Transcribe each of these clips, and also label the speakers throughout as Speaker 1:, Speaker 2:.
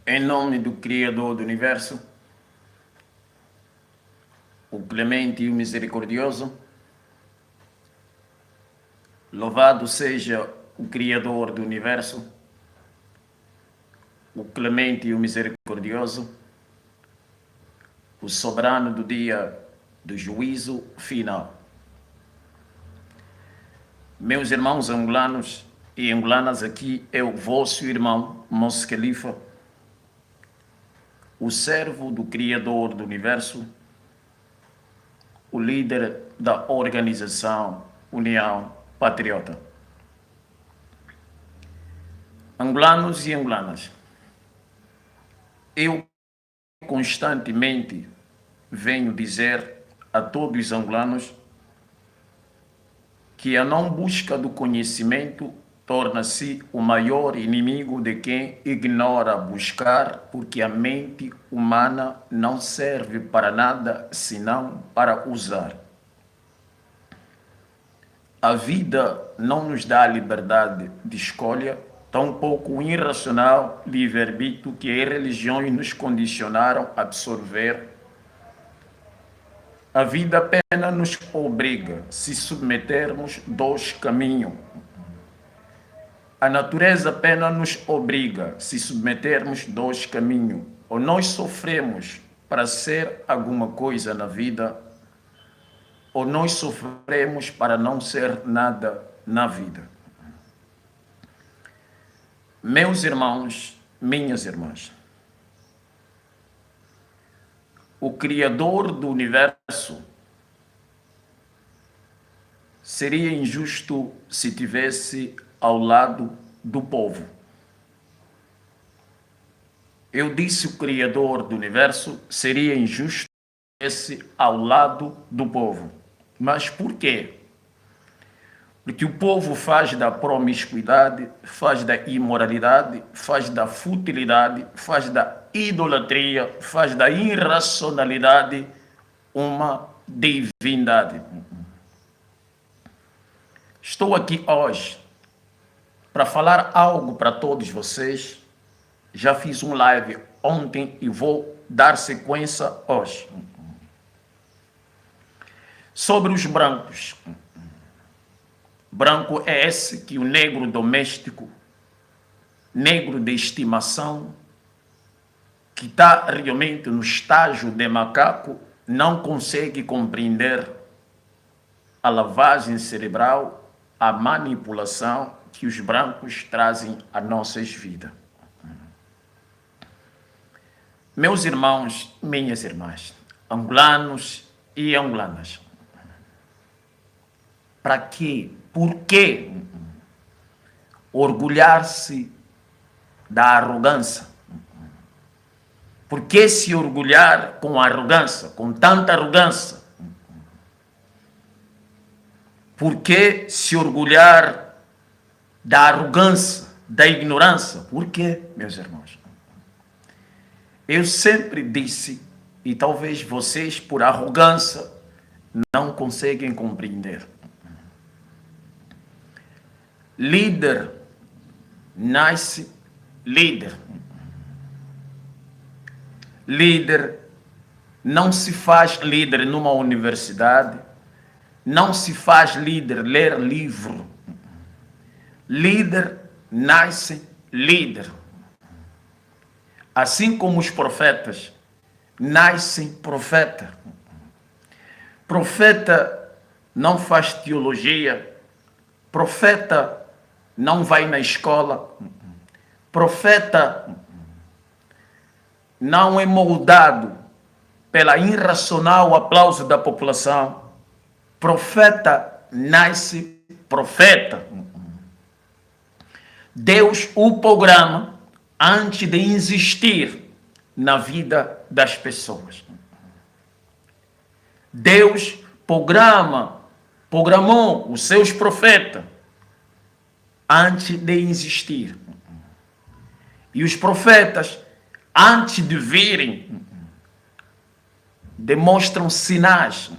Speaker 1: Em nome do Criador do Universo, o clemente e o misericordioso, louvado seja o Criador do Universo, o clemente e o misericordioso, o soberano do dia do juízo final. Meus irmãos angolanos e angolanas, aqui é o vosso irmão Mos Khalifa, o servo do Criador do Universo, o líder da organização União Patriota. Angolanos e angolanas, eu constantemente venho dizer a todos os angolanos que a não busca do conhecimento torna-se o maior inimigo de quem ignora buscar, porque a mente humana não serve para nada senão para usar. A vida não nos dá a liberdade de escolha, tampouco o irracional livre-arbítrio que as religiões nos condicionaram a absorver. A vida apenas nos obriga, se submetermos dois caminhos. A natureza apenas nos obriga, se submetermos dois caminhos. Ou nós sofremos para ser alguma coisa na vida, ou nós sofremos para não ser nada na vida. Meus irmãos, minhas irmãs, o Criador do Universo seria injusto se tivesse ao lado do povo. Eu disse o Criador do Universo seria injusto se tivesse ao lado do povo. Mas por quê? Porque o povo faz da promiscuidade, faz da imoralidade, faz da futilidade, faz da idolatria, faz da irracionalidade uma divindade. Estou aqui hoje para falar algo para todos vocês. Já fiz um live ontem e vou dar sequência hoje. Sobre os brancos. Branco é esse que o negro doméstico, negro de estimação, que está realmente no estágio de macaco, não consegue compreender a lavagem cerebral, a manipulação que os brancos trazem a nossas vidas. Meus irmãos, minhas irmãs, angolanos e angolanas, para quê? Por que orgulhar-se da arrogância? Por que se orgulhar com arrogância, com tanta arrogância? Por que se orgulhar da arrogância, da ignorância? Por quê, meus irmãos? Eu sempre disse, e talvez vocês, por arrogância, não conseguem compreender. Líder nasce líder. Líder não se faz líder numa universidade, não se faz líder ler livro. Líder nasce líder. Assim como os profetas nascem profeta. Profeta não faz teologia. Profeta não vai na escola. Profeta não é moldado pela irracional aplauso da população. Profeta nasce profeta. Deus o programa antes de existir na vida das pessoas. Deus programou os seus profetas antes de existir. E os profetas, antes de virem, demonstram sinais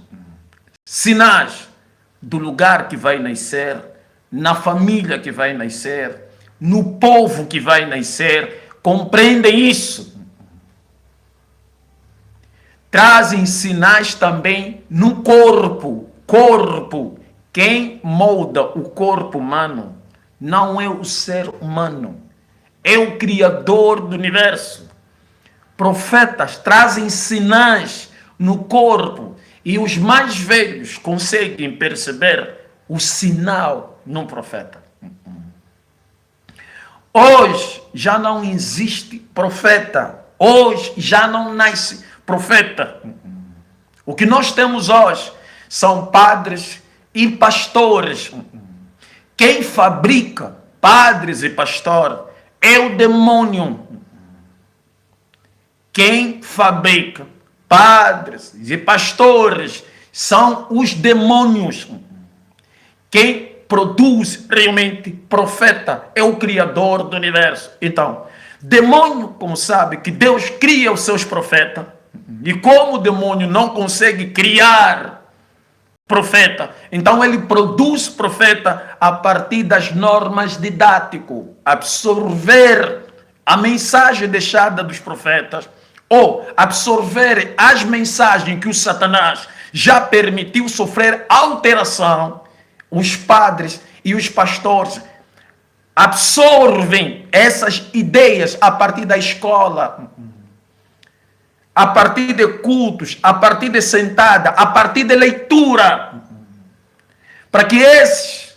Speaker 1: do lugar que vai nascer, na família que vai nascer, no povo que vai nascer, compreendem isso. Trazem sinais também no corpo. Corpo. Quem molda o corpo humano não é o ser humano, é o Criador do universo. Profetas trazem sinais no corpo e os mais velhos conseguem perceber o sinal num profeta. Hoje já não existe profeta. Hoje já não nasce profeta. O que nós temos hoje são padres e pastores. Quem fabrica padres e pastores é o demônio. Quem fabrica padres e pastores são os demônios. Quem produz realmente profeta é o Criador do universo. Então, demônio, como sabe que Deus cria os seus profetas, e como o demônio não consegue criar profeta, então ele produz profeta a partir das normas didáticas, absorver a mensagem deixada dos profetas, ou absorver as mensagens que o Satanás já permitiu sofrer alteração. Os padres e os pastores absorvem essas ideias a partir da escola, a partir de cultos, a partir de sentada, a partir de leitura, para que esses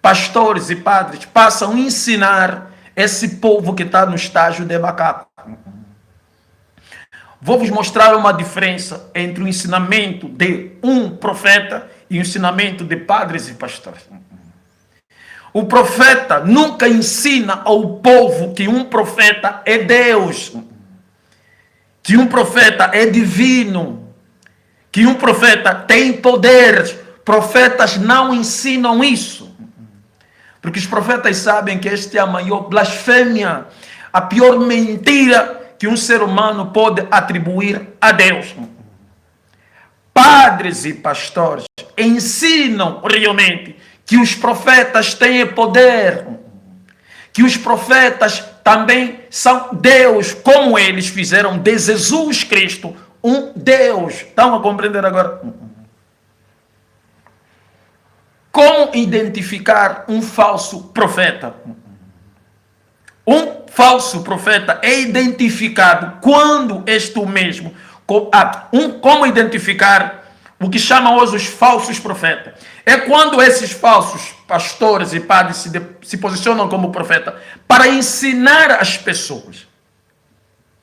Speaker 1: pastores e padres possam ensinar esse povo que está no estágio de macaco. Vou vos mostrar uma diferença entre o ensinamento de um profeta e o ensinamento de padres e pastores. O profeta nunca ensina ao povo que um profeta é Deus, que um profeta é divino, que um profeta tem poder. Profetas não ensinam isso, porque os profetas sabem que esta é a maior blasfêmia, a pior mentira que um ser humano pode atribuir a Deus. Padres e pastores ensinam realmente que os profetas têm poder, que os profetas também são Deus, como eles fizeram de Jesus Cristo um Deus. Estão a compreender agora? Como identificar um falso profeta? Um falso profeta é identificado quando este mesmo. Como identificar o que chamam hoje os falsos profetas? É quando esses falsos pastores e padres se posicionam como profeta para ensinar as pessoas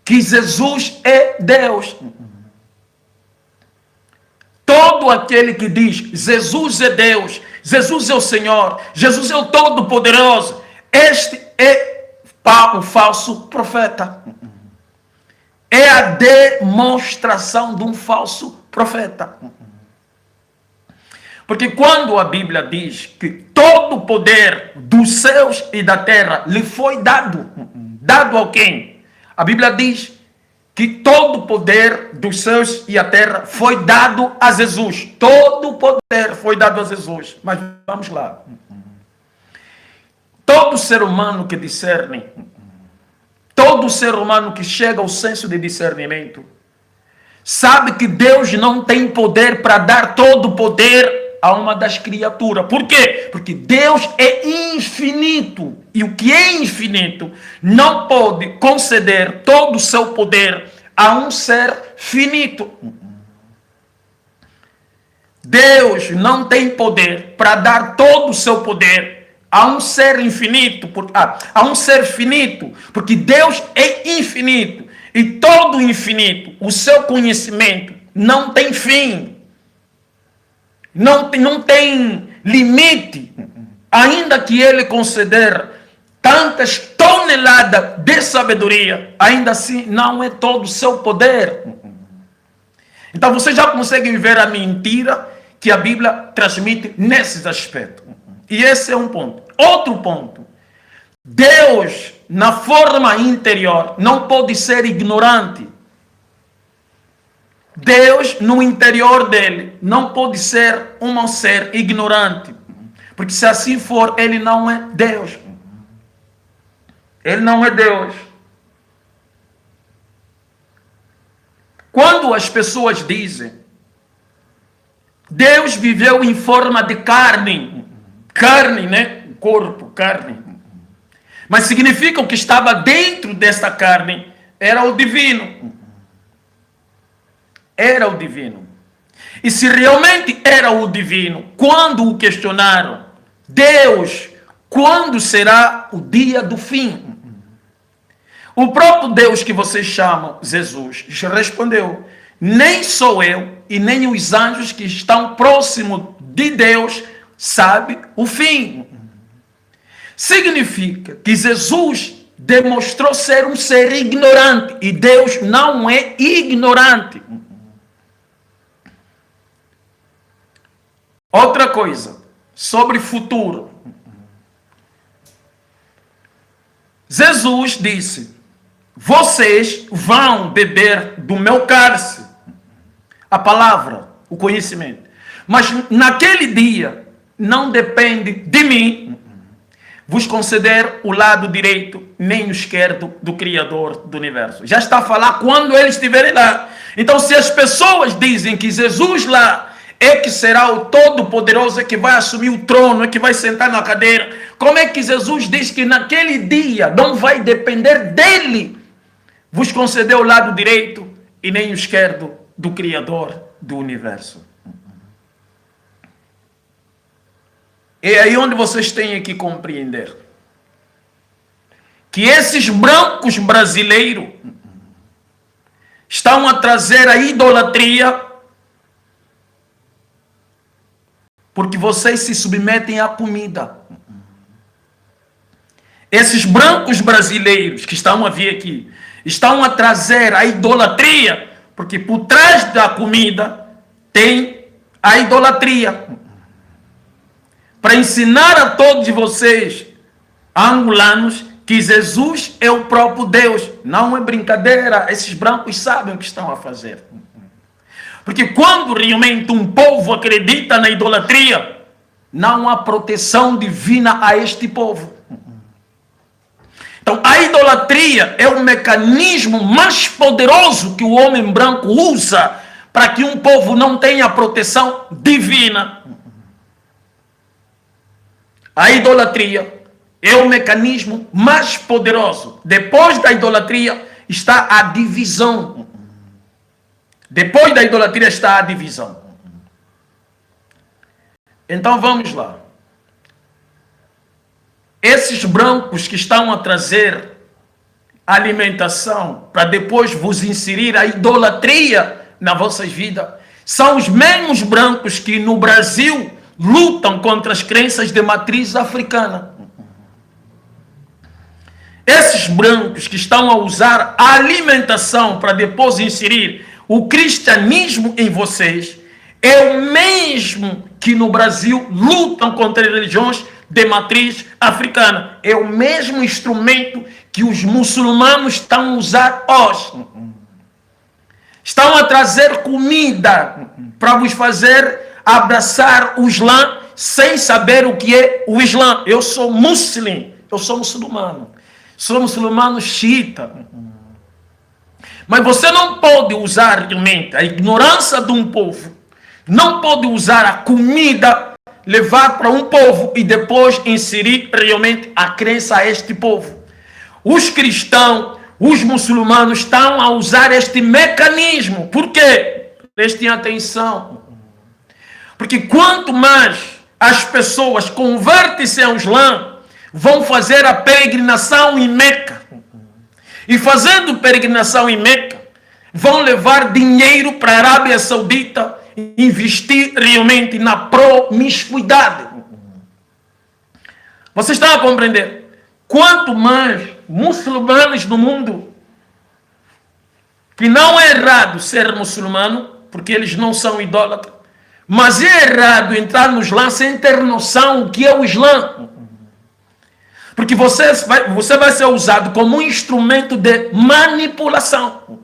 Speaker 1: que Jesus é Deus. Todo aquele que diz Jesus é Deus, Jesus é o Senhor, Jesus é o Todo-Poderoso, este é o falso profeta. É a demonstração de um falso profeta. Porque quando a Bíblia diz que todo o poder dos céus e da terra lhe foi dado, dado a quem? A Bíblia diz que todo o poder dos céus e a terra foi dado a Jesus. Todo o poder foi dado a Jesus. Mas vamos lá. Todo ser humano que discerne, todo ser humano que chega ao senso de discernimento, sabe que Deus não tem poder para dar todo o poder a uma das criaturas. Por quê? Porque Deus é infinito. E o que é infinito não pode conceder todo o seu poder a um ser finito. Deus não tem poder para dar todo o seu poder a um ser infinito, a um ser finito, porque Deus é infinito e todo infinito, o seu conhecimento não tem fim, não tem limite, ainda que ele conceder tantas toneladas de sabedoria, ainda assim não é todo o seu poder. Então você já consegue ver a mentira que a Bíblia transmite nesses aspectos. E esse é um ponto. Outro ponto. Deus, na forma interior, não pode ser ignorante. Deus, no interior dele, não pode ser um ser ignorante. Porque se assim for, ele não é Deus. Ele não é Deus. Quando as pessoas dizem Deus viveu em forma de carne, carne, né? Corpo, carne. Mas significa o que estava dentro desta carne era o divino. Era o divino. E se realmente era o divino, quando o questionaram, Deus, quando será o dia do fim? O próprio Deus que vocês chamam Jesus respondeu: nem sou eu e nem os anjos que estão próximos de Deus sabem o fim. Significa que Jesus demonstrou ser um ser ignorante e Deus não é ignorante. Outra coisa, sobre futuro. Jesus disse: vocês vão beber do meu cálice, a palavra, o conhecimento. Mas naquele dia, não depende de mim vos conceder o lado direito nem o esquerdo do Criador do universo. Já está a falar quando eles estiverem lá. Então, se as pessoas dizem que Jesus lá é que será o Todo-Poderoso, é que vai assumir o trono, é que vai sentar na cadeira, como é que Jesus diz que naquele dia não vai depender dele vos conceder o lado direito e nem o esquerdo do Criador do universo? É aí onde vocês têm que compreender que esses brancos brasileiros estão a trazer a idolatria porque vocês se submetem à comida. Esses brancos brasileiros que estão a vir aqui estão a trazer a idolatria porque por trás da comida tem a idolatria. Para ensinar a todos vocês, angolanos, que Jesus é o próprio Deus. Não é brincadeira, esses brancos sabem o que estão a fazer. Porque quando realmente um povo acredita na idolatria, não há proteção divina a este povo. Então, a idolatria é o mecanismo mais poderoso que o homem branco usa para que um povo não tenha proteção divina. A idolatria é o mecanismo mais poderoso. Depois da idolatria está a divisão. Depois da idolatria está a divisão. Então vamos lá. Esses brancos que estão a trazer alimentação para depois vos inserir a idolatria nas vossas vidas, são os mesmos brancos que no Brasil lutam contra as crenças de matriz africana. Esses brancos que estão a usar a alimentação para depois inserir o cristianismo em vocês, é o mesmo que no Brasil lutam contra as religiões de matriz africana. É o mesmo instrumento que os muçulmanos estão a usar hoje. Estão a trazer comida para vos fazer abraçar o Islã sem saber o que é o Islã. Eu sou muçulmano, eu sou muçulmano. Sou muçulmano xiita. Mas você não pode usar realmente a ignorância de um povo. Não pode usar a comida, levar para um povo e depois inserir realmente a crença a este povo. Os cristãos, os muçulmanos estão a usar este mecanismo. Por quê? Prestem atenção. Porque quanto mais as pessoas convertem-se ao Islã, vão fazer a peregrinação em Meca. E fazendo peregrinação em Meca, vão levar dinheiro para a Arábia Saudita, investir realmente na promiscuidade. Vocês estão a compreender? Quanto mais muçulmanos no mundo, que não é errado ser muçulmano, porque eles não são idólatras, mas é errado entrar no Islã sem ter noção do que é o Islã. Porque você vai ser usado como um instrumento de manipulação.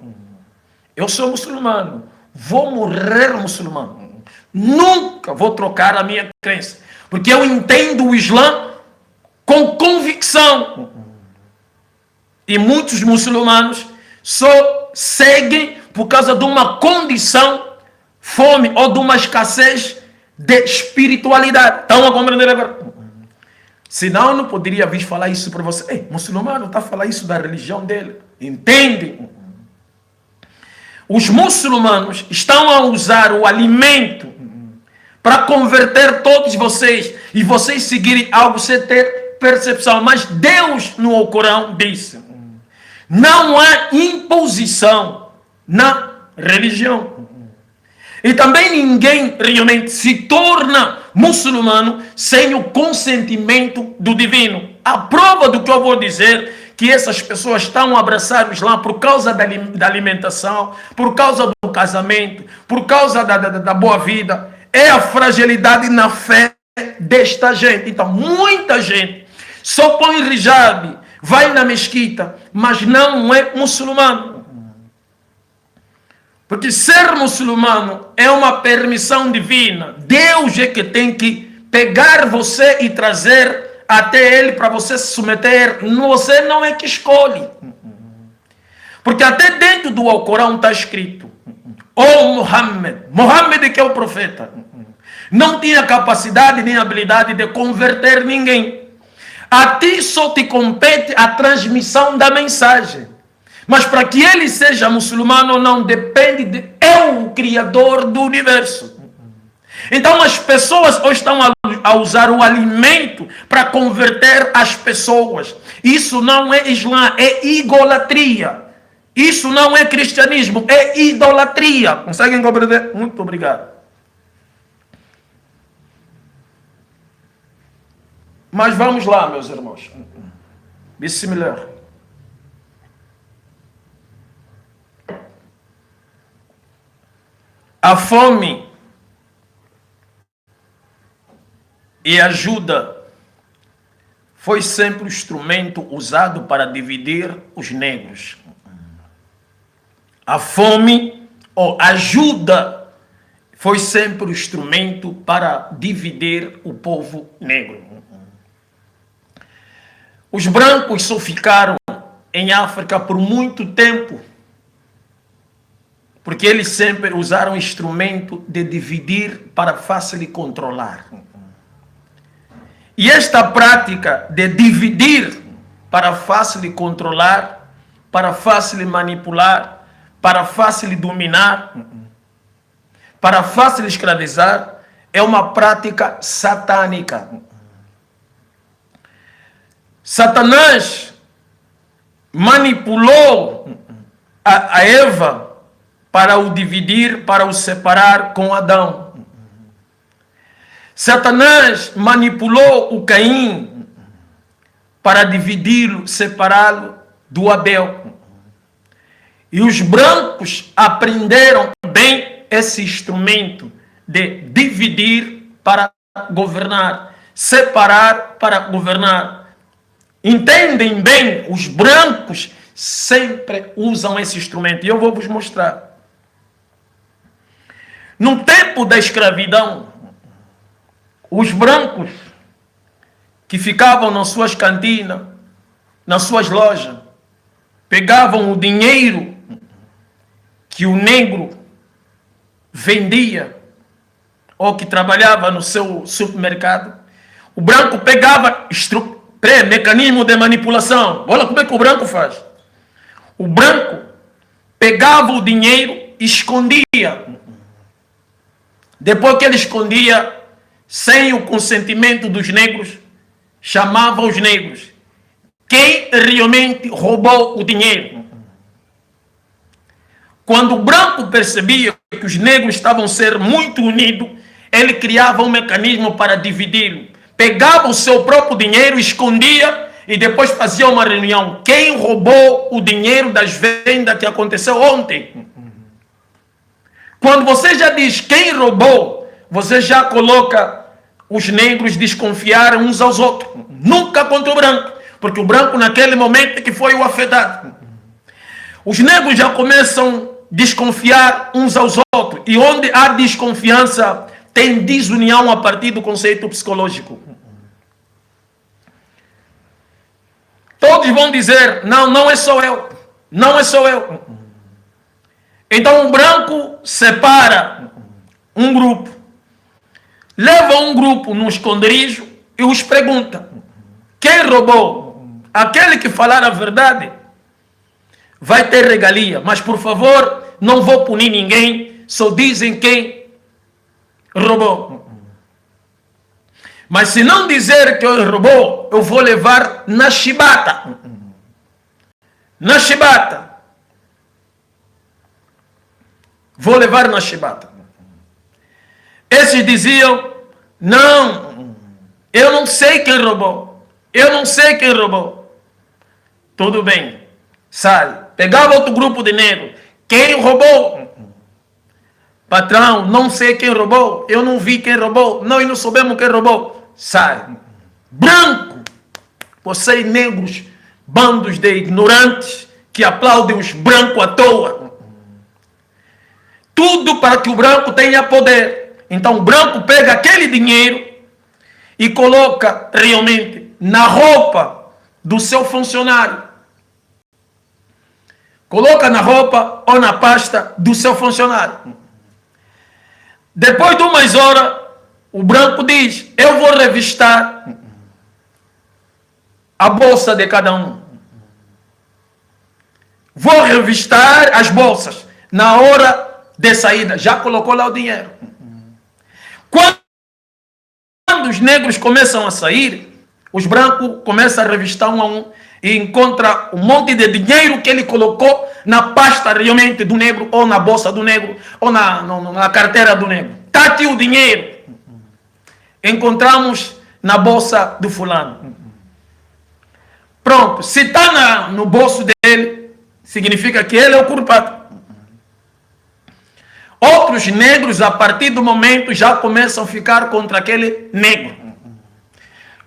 Speaker 1: Eu sou muçulmano, vou morrer muçulmano. Nunca vou trocar a minha crença. Porque eu entendo o Islã com convicção. E muitos muçulmanos só seguem por causa de uma condição, fome ou de uma escassez de espiritualidade. Estão a compreender agora? Senão eu não poderia vir falar isso para você. Ei, muçulmano está a falar isso da religião dele. Entende? Os muçulmanos estão a usar o alimento para converter todos vocês e vocês seguirem algo sem ter percepção. Mas Deus no Alcorão disse: não há imposição na religião. E também ninguém realmente se torna muçulmano sem o consentimento do divino. A prova do que eu vou dizer, que essas pessoas estão a abraçar o Islã por causa da alimentação, por causa do casamento, por causa da boa vida, é a fragilidade na fé desta gente. Então, muita gente só põe hijab, vai na mesquita, mas não é muçulmano. Porque ser muçulmano é uma permissão divina. Deus é que tem que pegar você e trazer até ele para você se submeter. Você não é que escolhe. Porque até dentro do Alcorão está escrito: Muhammad que é o profeta, não tinha capacidade nem habilidade de converter ninguém. A ti só te compete a transmissão da mensagem. Mas para que ele seja muçulmano ou não, depende de eu, o Criador do universo. Então as pessoas hoje estão a usar o alimento para converter as pessoas. Isso não é Islã, é idolatria. Isso não é cristianismo, é idolatria. Conseguem compreender? Muito obrigado. Mas vamos lá, meus irmãos. Bismillah. A fome e ajuda foi sempre o instrumento usado para dividir os negros. A fome ou ajuda foi sempre o instrumento para dividir o povo negro. Os brancos só ficaram em África por muito tempo, porque eles sempre usaram o instrumento de dividir para fácil controlar. E esta prática de dividir para fácil controlar, para fácil manipular, para fácil dominar, para fácil escravizar, é uma prática satânica. Satanás manipulou a Eva para o dividir, para o separar com Adão. Satanás manipulou o Caim para dividi-lo, separá-lo do Abel. E os brancos aprenderam bem esse instrumento de dividir para governar, separar para governar. Entendem bem? Os brancos sempre usam esse instrumento. E eu vou vos mostrar. No tempo da escravidão, os brancos que ficavam nas suas cantinas, nas suas lojas, pegavam o dinheiro que o negro vendia ou que trabalhava no seu supermercado. O branco pegava mecanismo de manipulação. Olha como é que o branco faz. O branco pegava o dinheiro e escondia. Depois que ele escondia, sem o consentimento dos negros, chamava os negros. Quem realmente roubou o dinheiro? Quando o branco percebia que os negros estavam a ser muito unidos, ele criava um mecanismo para dividi-lo. Pegava o seu próprio dinheiro, escondia e depois fazia uma reunião. Quem roubou o dinheiro das vendas que aconteceu ontem? Quando você já diz quem roubou, você já coloca os negros desconfiar uns aos outros. Nunca contra o branco, porque o branco naquele momento que foi o afetado. Os negros já começam a desconfiar uns aos outros. E onde há desconfiança, tem desunião a partir do conceito psicológico. Todos vão dizer, não, não é só eu. Não é só eu. Então o branco separa um grupo, leva um grupo no esconderijo e os pergunta: quem roubou? Aquele que falar a verdade vai ter regalia, mas por favor, não vou punir ninguém, só dizem quem roubou. Mas se não dizer que eu roubou, eu vou levar na chibata. Na chibata. Vou levar na chibata. Esses diziam: não, eu não sei quem roubou. Eu não sei quem roubou. Tudo bem, sai. Pegava outro grupo de negros. Quem roubou? Patrão, não sei quem roubou. Eu não vi quem roubou. Nós não soubemos quem roubou. Sai. Branco. Vocês negros, bandos de ignorantes que aplaudem os brancos à toa. Tudo para que o branco tenha poder. Então o branco pega aquele dinheiro e coloca realmente na roupa do seu funcionário. Coloca na roupa ou na pasta do seu funcionário. Depois de umas horas, o branco diz: eu vou revistar a bolsa de cada um. Vou revistar as bolsas. Na hora de saída, já colocou lá o dinheiro. Quando os negros começam a sair, os brancos começam a revistar um a um e encontra um monte de dinheiro que ele colocou na pasta realmente do negro, ou na bolsa do negro, ou na carteira do negro. Está aqui o dinheiro. Encontramos na bolsa do fulano. Pronto, se está no bolso dele, significa que ele é o culpado. Outros negros, a partir do momento, já começam a ficar contra aquele negro.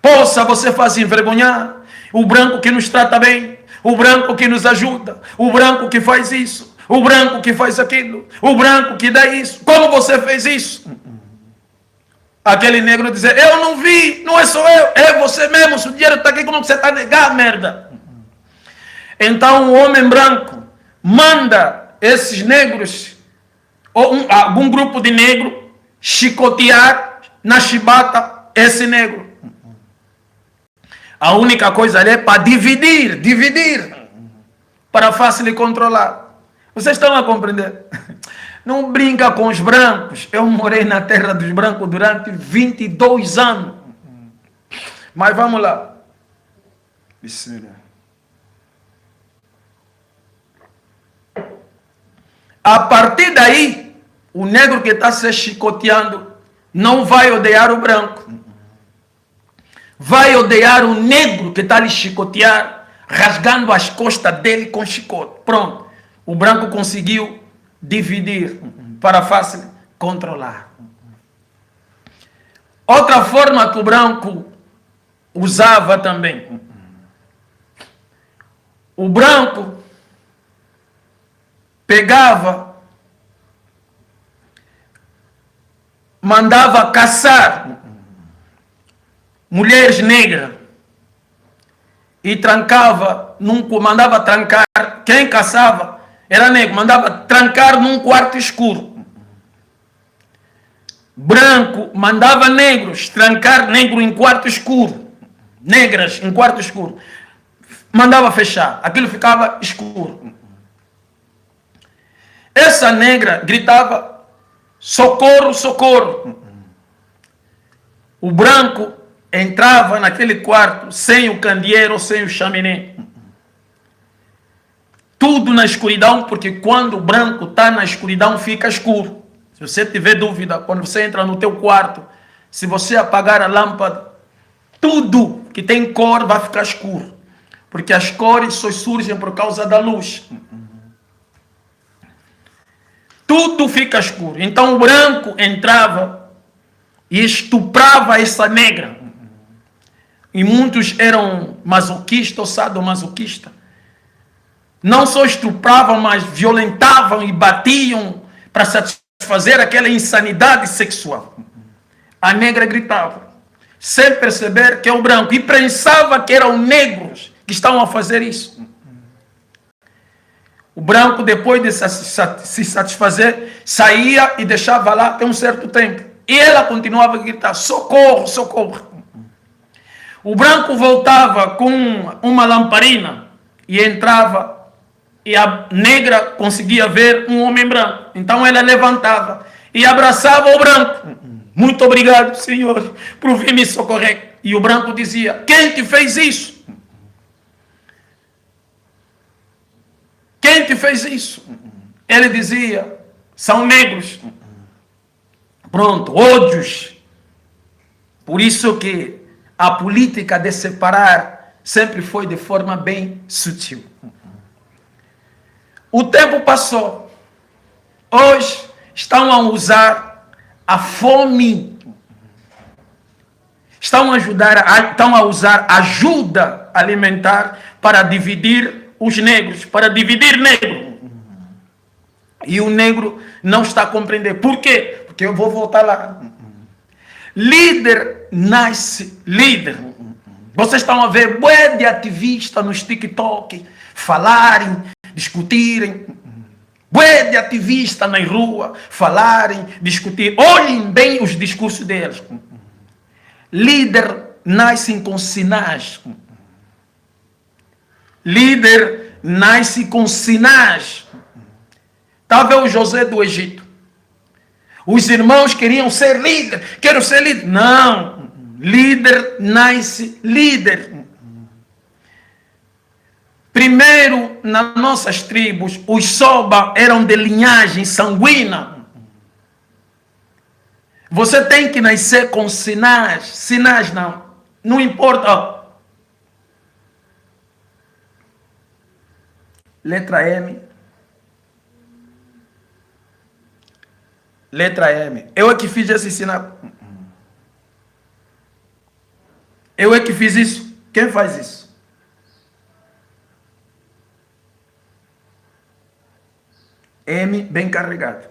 Speaker 1: Poxa, você faz envergonhar o branco que nos trata bem, o branco que nos ajuda, o branco que faz isso, o branco que faz aquilo, o branco que dá isso. Como você fez isso? Aquele negro dizer: eu não vi, não é só eu, é você mesmo, se o dinheiro está aqui, como você está a negar, merda? Então o homem branco manda esses negros, ou algum grupo de negro, chicotear na chibata esse negro. A única coisa ali é para dividir, para fácil de controlar. Vocês estão a compreender? Não brinca com os brancos. Eu morei na terra dos brancos durante 22 anos. Mas vamos lá. A partir daí, o negro que está se chicoteando não vai odiar o branco. Vai odiar o negro que está a lhe chicotear, rasgando as costas dele com chicote. Pronto. O branco conseguiu dividir para fácil controlar. Outra forma que o branco usava também. O branco pegava, mandava caçar mulheres negras e trancava, mandava trancar, quem caçava era negro, mandava trancar num quarto escuro. Branco mandava negros trancar negro em quarto escuro, negras em quarto escuro, mandava fechar, aquilo ficava escuro. Essa negra gritava: socorro, socorro. O branco entrava naquele quarto sem o candeeiro, sem o chaminé. Tudo na escuridão, porque quando o branco está na escuridão fica escuro. Se você tiver dúvida, quando você entra no teu quarto, se você apagar a lâmpada, tudo que tem cor vai ficar escuro. Porque as cores só surgem por causa da luz. Tudo fica escuro. Então o branco entrava e estuprava essa negra. E muitos eram masoquistas ou sadomasoquistas. Não só estupravam, mas violentavam e batiam para satisfazer aquela insanidade sexual. A negra gritava, sem perceber que é o branco, e pensava que eram negros que estavam a fazer isso. O branco, depois de se satisfazer, saía e deixava lá até um certo tempo. E ela continuava a gritar: socorro, socorro. O branco voltava com uma lamparina e entrava, e a negra conseguia ver um homem branco. Então ela levantava e abraçava o branco. Muito obrigado, senhor, por vir me socorrer. E o branco dizia: quem te fez isso? Quem te fez isso? Ele dizia: são negros. Pronto, ódios. Por isso que a política de separar sempre foi de forma bem sutil. O tempo passou. Hoje estão a usar a fome. Estão a usar ajuda alimentar para dividir os negros, para dividir negro. E o negro não está a compreender. Por quê? Porque eu vou voltar lá. Líder nasce líder. Vocês estão a ver bué de ativistas nos TikTok falarem, discutirem. Bué de ativistas na rua falarem, discutir. Olhem bem os discursos deles. Líder nasce com sinais. Líder nasce com sinais. Está a ver o José do Egito? Os irmãos queriam ser líder. Quero ser líder. Não. Líder nasce líder. Primeiro, nas nossas tribos, os Soba eram de linhagem sanguínea. Você tem que nascer com sinais. Sinais não. Não importa. Letra M. Letra M. Eu é que fiz esse sinal. Eu é que fiz isso. Quem faz isso? M bem carregado.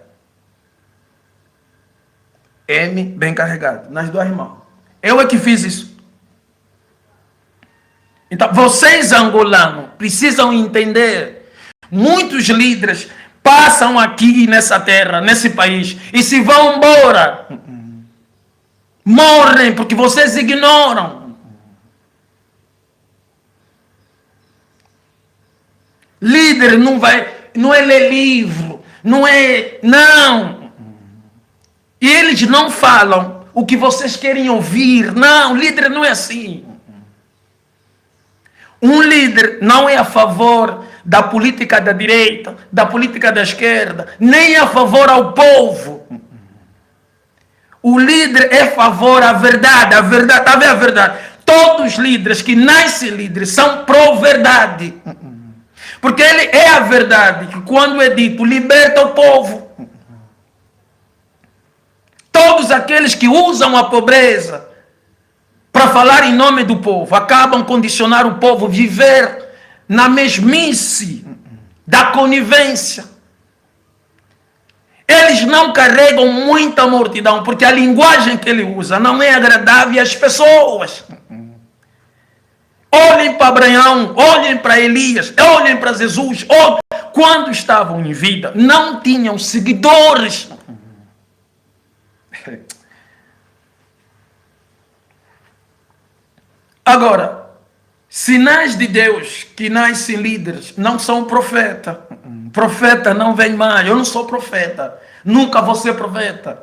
Speaker 1: M bem carregado. Nas duas mãos. Eu é que fiz isso. Então, vocês angolanos precisam entender. Muitos líderes passam aqui nessa terra, nesse país, e se vão embora. Morrem porque vocês ignoram. Líder não é ler livro, não. E eles não falam o que vocês querem ouvir. Não, líder não é assim. Um líder não é a favor da política da direita, da política da esquerda, nem a favor ao povo. O líder é a favor à verdade. A verdade, está a ver a verdade? Todos os líderes que nascem líderes são pró-verdade. Porque ele é a verdade, que quando é dito, liberta o povo. Todos aqueles que usam a pobreza para falar em nome do povo, acabam condicionar o povo a viver na mesmice da conivência. Eles não carregam muita mortidão, porque a linguagem que ele usa não é agradável às pessoas. Olhem para Abraão, olhem para Elias, olhem para Jesus. Quando estavam em vida, não tinham seguidores. Agora, sinais de Deus que nascem líderes não são profeta. Profeta não vem mais. Eu não sou profeta. Nunca vou ser profeta.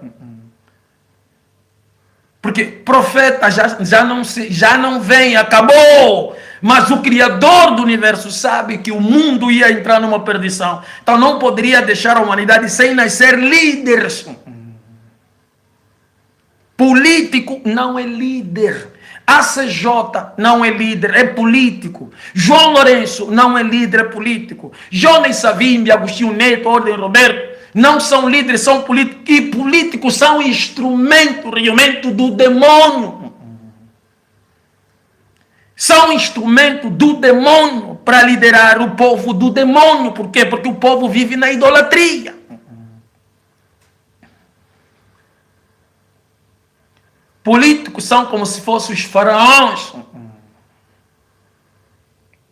Speaker 1: Porque profeta já não vem, acabou. Mas o Criador do universo sabe que o mundo ia entrar numa perdição. Então não poderia deixar a humanidade sem nascer líderes. Político não é líder. ACJ não é líder, é político. João Lourenço não é líder, é político. Jonas Savimbi, Agostinho Neto, Ordem Roberto, não são líderes, são políticos. E políticos são instrumento realmente do demônio. São instrumento do demônio para liderar o povo do demônio. Por quê? Porque o povo vive na idolatria. Políticos são como se fossem os faraós.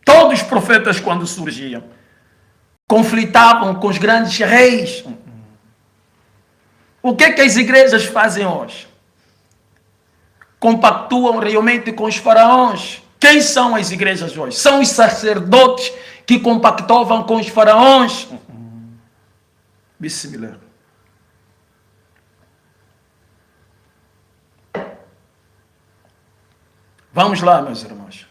Speaker 1: Todos os profetas, quando surgiam, conflitavam com os grandes reis. O que as igrejas fazem hoje? Compactuam realmente com os faraós. Quem são as igrejas hoje? São os sacerdotes que compactuavam com os faraós. Bissimilar. Vamos lá, meus irmãos.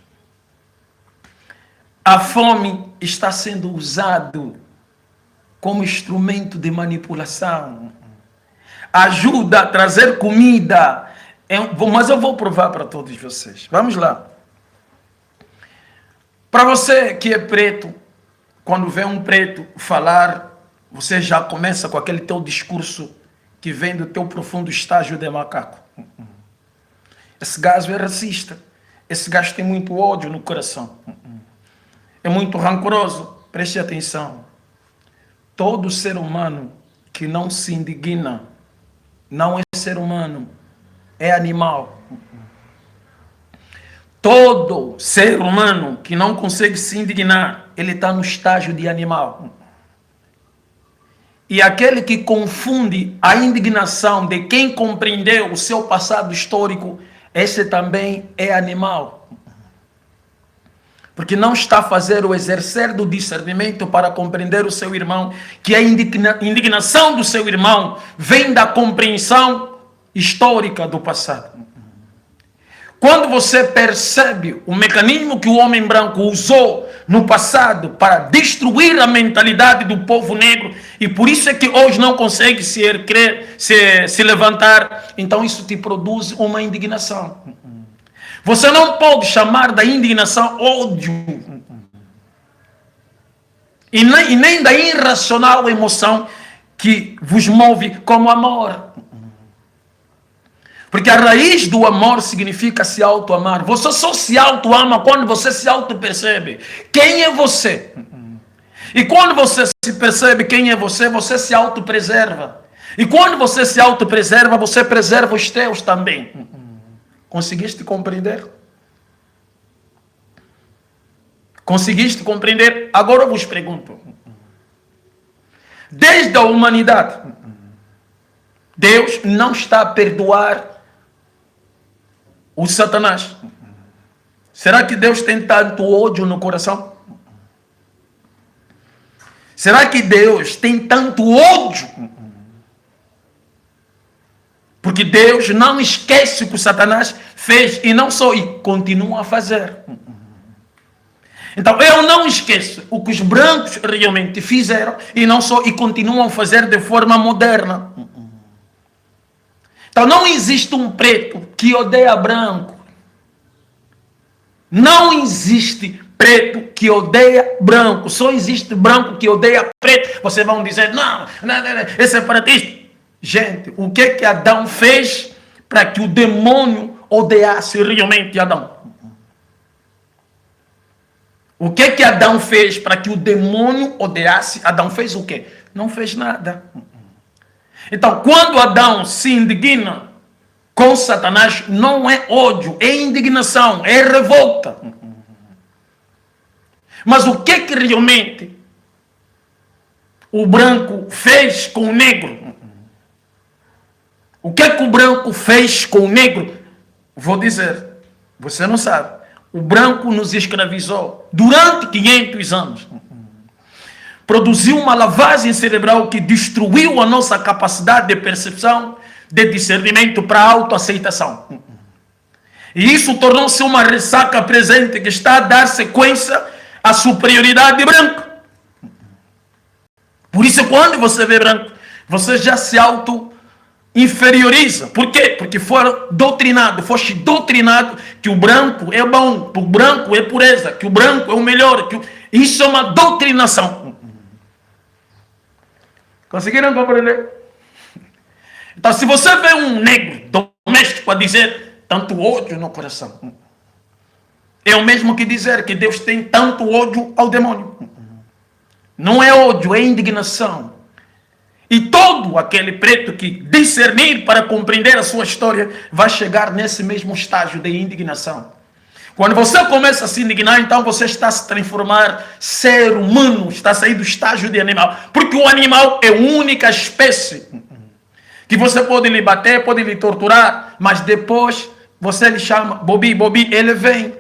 Speaker 1: A fome está sendo usado como instrumento de manipulação. Ajuda a trazer comida. Mas eu vou provar para todos vocês. Vamos lá. Para você que é preto, quando vê um preto falar, você já começa com aquele teu discurso que vem do teu profundo estágio de macaco. Esse gajo é racista. Esse gajo tem muito ódio no coração. É muito rancoroso. Preste atenção. Todo ser humano que não se indigna não é ser humano, é animal. Todo ser humano que não consegue se indignar, ele está no estágio de animal. E aquele que confunde a indignação de quem compreendeu o seu passado histórico, esse também é animal. Porque não está a fazer o exercer do discernimento para compreender o seu irmão, que a indignação do seu irmão vem da compreensão histórica do passado. Quando você percebe o mecanismo que o homem branco usou no passado para destruir a mentalidade do povo negro, e por isso é que hoje não consegue se levantar, então isso te produz uma indignação. Você não pode chamar da indignação ódio. E nem da irracional emoção que vos move como amor. Porque a raiz do amor significa se auto-amar. Você só se auto-ama quando você se auto-percebe. Quem é você? E quando você se percebe quem é você, você se auto-preserva. E quando você se auto-preserva, você preserva os teus também. Conseguiste compreender? Conseguiste compreender? Agora eu vos pergunto. Desde a humanidade, Deus não está a perdoar o Satanás. Será que Deus tem tanto ódio no coração? Será que Deus tem tanto ódio? Porque Deus não esquece o que o Satanás fez e não só, e continua a fazer. Então eu não esqueço o que os brancos realmente fizeram e não só, e continuam a fazer de forma moderna. Então não existe um preto que odeia branco. Não existe preto que odeia branco. Só existe branco que odeia preto. Vocês vão dizer, não, esse é separatista. Gente, o que Adão fez para que o demônio odiasse realmente Adão? O que Adão fez para que o demônio odiasse Adão? Fez o quê? Não fez nada. Então, quando Adão se indigna com Satanás, não é ódio, é indignação, é revolta. Mas o que realmente o branco fez com o negro? O que o branco fez com o negro? Vou dizer, você não sabe. O branco nos escravizou durante 500 anos. Produziu uma lavagem cerebral que destruiu a nossa capacidade de percepção, de discernimento para a autoaceitação. E isso tornou-se uma ressaca presente que está a dar sequência à superioridade branca. Por isso, quando você vê branco, você já se auto-inferioriza. Por quê? Porque foste doutrinado que o branco é bom, que o branco é pureza, que o branco é o melhor. Isso é uma doutrinação. Conseguiram compreender? Então, se você vê um negro doméstico a dizer tanto ódio no coração, é o mesmo que dizer que Deus tem tanto ódio ao demônio. Não é ódio, é indignação. E todo aquele preto que discernir para compreender a sua história vai chegar nesse mesmo estágio de indignação. Quando você começa a se indignar, então você está a se transformar ser humano, está a sair do estágio de animal. Porque o animal é a única espécie que você pode lhe bater, pode lhe torturar, mas depois você lhe chama Bobi, Bobi, ele vem.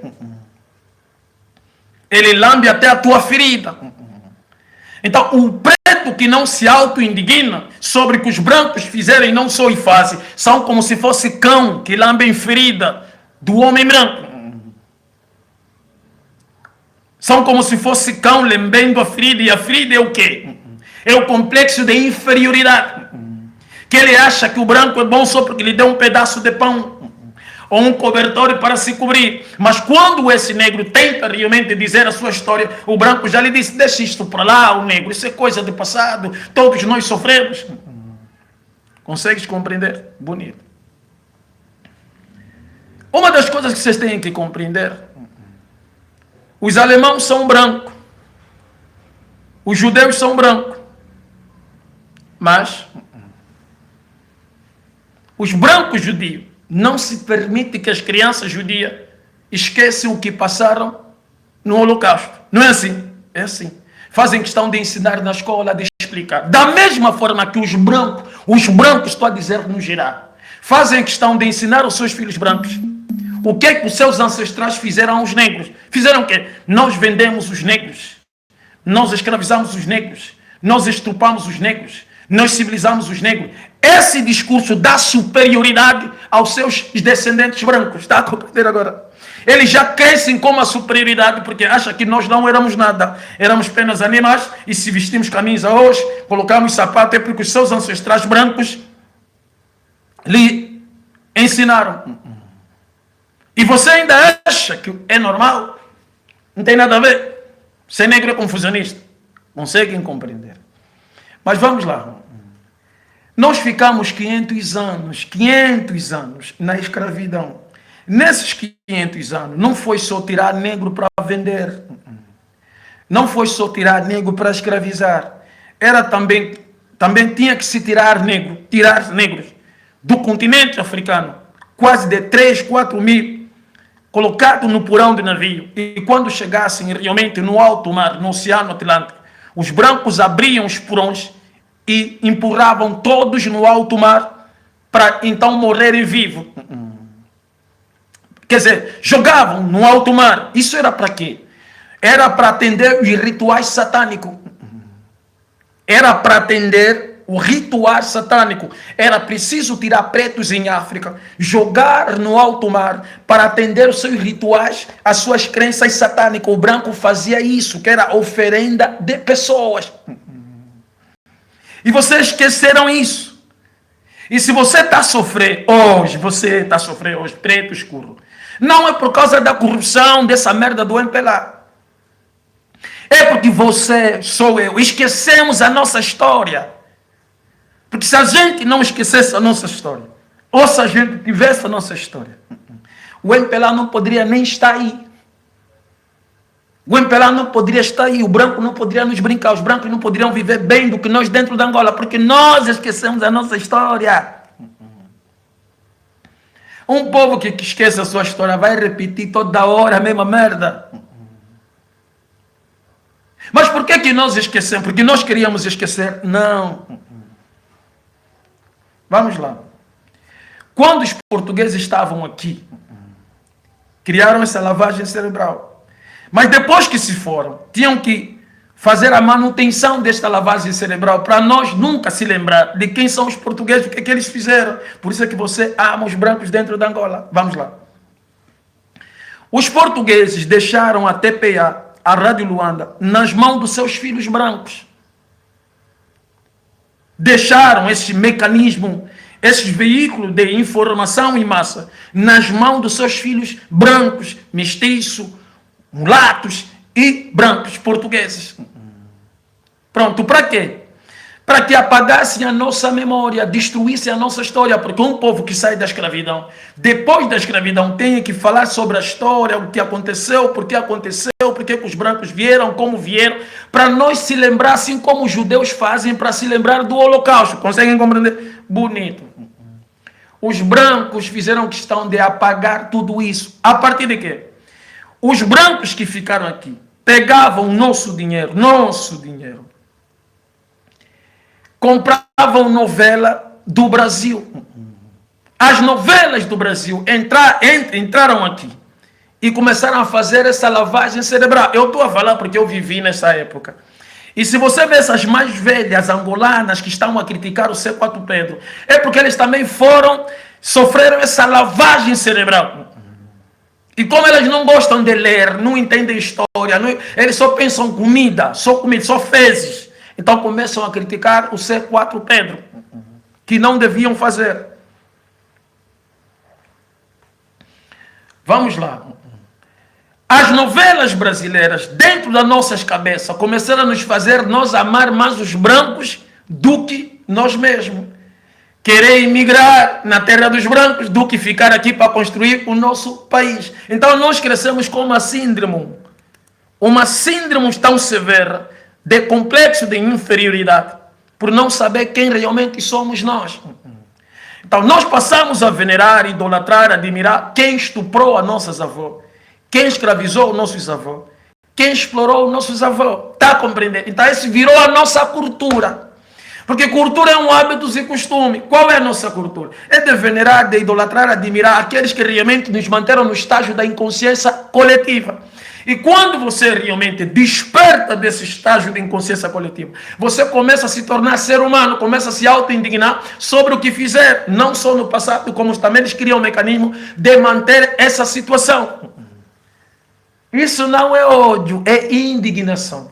Speaker 1: Ele lambe até a tua ferida. Então, o preto que não se auto-indigna sobre o que os brancos fizeram e não só e fazem, são como se fosse cão que lambem ferida do homem branco. São como se fosse cão lambendo a ferida, e a ferida é o quê? É o complexo de inferioridade. Que ele acha que o branco é bom só porque lhe deu um pedaço de pão ou um cobertor para se cobrir. Mas quando esse negro tenta realmente dizer a sua história, o branco já lhe disse: deixa isto para lá, o negro, isso é coisa do passado, todos nós sofremos. Consegues compreender? Bonito. Uma das coisas que vocês têm que compreender: os alemães são brancos, os judeus são brancos, mas os brancos judios não se permite que as crianças judias esqueçam o que passaram no Holocausto. Não é assim? É assim. Fazem questão de ensinar na escola, de explicar. Da mesma forma que os brancos, estou a dizer no geral, fazem questão de ensinar aos seus filhos brancos o que é que os seus ancestrais fizeram aos negros. Fizeram o quê? Nós vendemos os negros, nós escravizamos os negros, nós estrupamos os negros, nós civilizamos os negros. Esse discurso dá superioridade aos seus descendentes brancos. Está a compreender agora? Eles já crescem com a superioridade porque acham que nós não éramos nada. Éramos apenas animais e se vestimos camisa hoje, colocamos sapato, é porque os seus ancestrais brancos lhe ensinaram. E você ainda acha que é normal? Não tem nada a ver. Ser negro é confusionista. Conseguem compreender? Mas vamos lá. Nós ficamos 500 anos na escravidão. Nesses 500 anos, não foi só tirar negro para vender. Não foi só tirar negro para escravizar. Era também tinha que se tirar negros do continente africano. Quase de 3, 4 mil, colocados no porão de navio. E quando chegassem realmente no alto mar, no Oceano Atlântico, os brancos abriam os porões e empurravam todos no alto mar para então morrerem vivos. Quer dizer, jogavam no alto mar. Isso era para quê? Era para atender os rituais satânicos. Era para atender o ritual satânico. Era preciso tirar pretos em África, jogar no alto mar para atender os seus rituais, as suas crenças satânicas. O branco fazia isso, que era oferenda de pessoas. E vocês esqueceram isso. E se você está a sofrer hoje, preto escuro, não é por causa da corrupção dessa merda do MPLA. É porque você, sou eu, esquecemos a nossa história. Porque se a gente não esquecesse a nossa história, ou se a gente tivesse a nossa história, o MPLA não poderia nem estar aí. O MPLA não poderia estar aí, o branco não poderia nos brincar, os brancos não poderiam viver bem do que nós dentro da Angola, porque nós esquecemos a nossa história. Um povo que esquece a sua história vai repetir toda hora a mesma merda. Mas por que nós esquecemos? Porque nós queríamos esquecer? Não. Vamos lá. Quando os portugueses estavam aqui, criaram essa lavagem cerebral. Mas depois que se foram, tinham que fazer a manutenção desta lavagem cerebral para nós nunca se lembrar de quem são os portugueses, o que é que eles fizeram. Por isso é que você ama os brancos dentro da Angola. Vamos lá. Os portugueses deixaram a TPA, a Rádio Luanda, nas mãos dos seus filhos brancos. Deixaram esse mecanismo, esses veículos de informação em massa, nas mãos dos seus filhos brancos, mestiços, mulatos e brancos portugueses. Pronto, para quê? Para que apagassem a nossa memória, destruíssem a nossa história, porque um povo que sai da escravidão, depois da escravidão, tem que falar sobre a história, o que aconteceu, por que os brancos vieram, como vieram, para nós se lembrar, assim como os judeus fazem para se lembrar do Holocausto. Conseguem compreender? Bonito. Os brancos fizeram questão de apagar tudo isso. A partir de quê? Os brancos que ficaram aqui pegavam nosso dinheiro, compravam novela do Brasil. As novelas do Brasil entraram aqui e começaram a fazer essa lavagem cerebral. Eu estou a falar porque eu vivi nessa época. E se você vê essas mais velhas angolanas que estão a criticar o C4 Pedro, é porque eles também sofreram essa lavagem cerebral. E como elas não gostam de ler, não entendem história, eles só pensam comida, só fezes. Então começam a criticar o C4 Pedro, que não deviam fazer. Vamos lá. As novelas brasileiras, dentro das nossas cabeças, começaram a nos fazer nós amar mais os brancos do que nós mesmos. Querer emigrar na terra dos brancos do que ficar aqui para construir o nosso país. Então nós crescemos com uma síndrome tão severa de complexo de inferioridade, por não saber quem realmente somos nós. Então nós passamos a venerar, idolatrar, admirar quem estuprou as nossas avós, quem escravizou os nossos avós, quem explorou os nossos avós. Está a compreender? Então isso virou a nossa cultura. Porque cultura é um hábito e costume. Qual é a nossa cultura? É de venerar, de idolatrar, admirar aqueles que realmente nos manteram no estágio da inconsciência coletiva. E quando você realmente desperta desse estágio de inconsciência coletiva, você começa a se tornar ser humano, começa a se auto-indignar sobre o que fizer, não só no passado, como também eles criam um mecanismo de manter essa situação. Isso não é ódio, é indignação.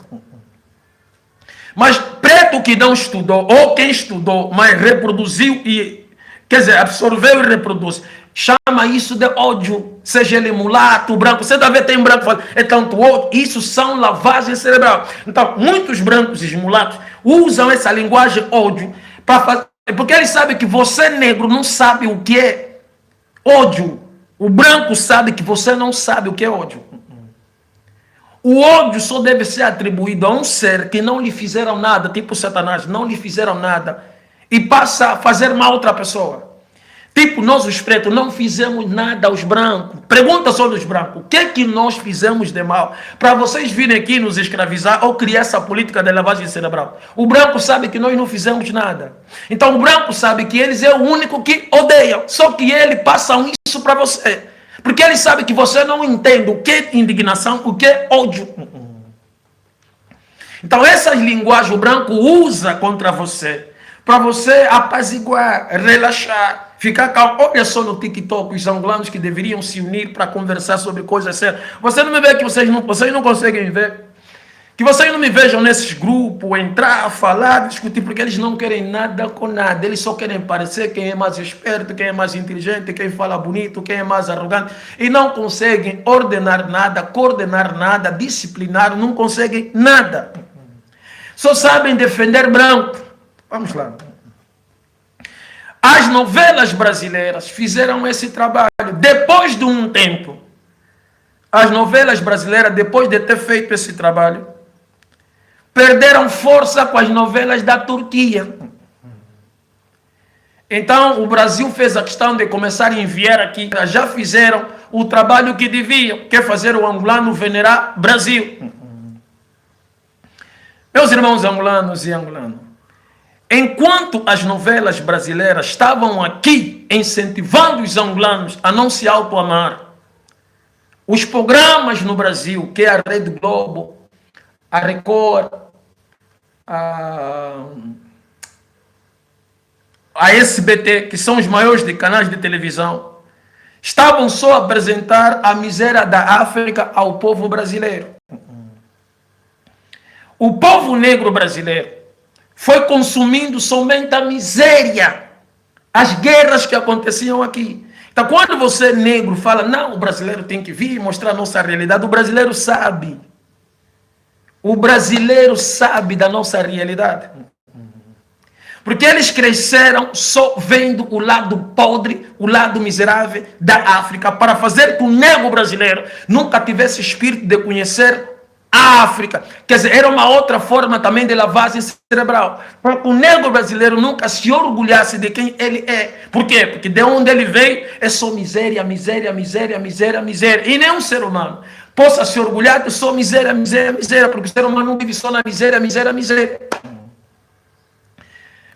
Speaker 1: Mas preto que não estudou, ou quem estudou, mas reproduziu, absorveu e reproduz, chama isso de ódio, seja ele mulato, branco. Você deve ter branco, fala, é tanto ódio. Isso são lavagem cerebral. Então, muitos brancos e mulatos usam essa linguagem ódio para fazer, porque eles sabem que você negro não sabe o que é ódio. O branco sabe que você não sabe o que é ódio. O ódio só deve ser atribuído a um ser que não lhe fizeram nada, tipo Satanás, não lhe fizeram nada, e passa a fazer mal a outra pessoa. Tipo, nós os pretos não fizemos nada aos brancos. Pergunta só dos brancos, o que é que nós fizemos de mal para vocês virem aqui nos escravizar ou criar essa política de lavagem cerebral? O branco sabe que nós não fizemos nada. Então o branco sabe que eles é o único que odeia, só que ele passa isso para você. Porque ele sabe que você não entende o que é indignação, o que é ódio. Então essas linguagens o branco usa contra você, para você apaziguar, relaxar, ficar calmo. Olha só no TikTok os angolanos que deveriam se unir para conversar sobre coisas sérias. Você não me vê que vocês não conseguem ver. Que vocês não me vejam nesses grupos, entrar, falar, discutir, porque eles não querem nada com nada. Eles só querem parecer quem é mais esperto, quem é mais inteligente, quem fala bonito, quem é mais arrogante. E não conseguem ordenar nada, coordenar nada, disciplinar, não conseguem nada. Só sabem defender branco. Vamos lá. As novelas brasileiras fizeram esse trabalho. Depois de um tempo, as novelas brasileiras, depois de ter feito esse trabalho, perderam força com as novelas da Turquia. Então o Brasil fez a questão de começar a enviar aqui. Já fizeram o trabalho que deviam, que é fazer o angolano venerar Brasil. Meus irmãos angolanos e angolanas, enquanto as novelas brasileiras estavam aqui incentivando os angolanos a não se auto-amar, os programas no Brasil, que é a Rede Globo, a Record, a SBT, que são os maiores de canais de televisão, estavam só a apresentar a miséria da África ao povo brasileiro. O povo negro brasileiro foi consumindo somente a miséria, as guerras que aconteciam aqui. Então, quando você negro fala, não, o brasileiro tem que vir mostrar a nossa realidade, o brasileiro sabe. O brasileiro sabe da nossa realidade. Porque eles cresceram só vendo o lado podre, o lado miserável da África, para fazer que o negro brasileiro nunca tivesse espírito de conhecer a África. Quer dizer, era uma outra forma também de lavagem cerebral. Para que o negro brasileiro nunca se orgulhasse de quem ele é. Por quê? Porque de onde ele veio é só miséria, miséria, miséria, miséria, miséria. E nem um ser humano possa se orgulhar de só miséria, miséria, miséria, porque o ser humano não vive só na miséria, miséria, miséria.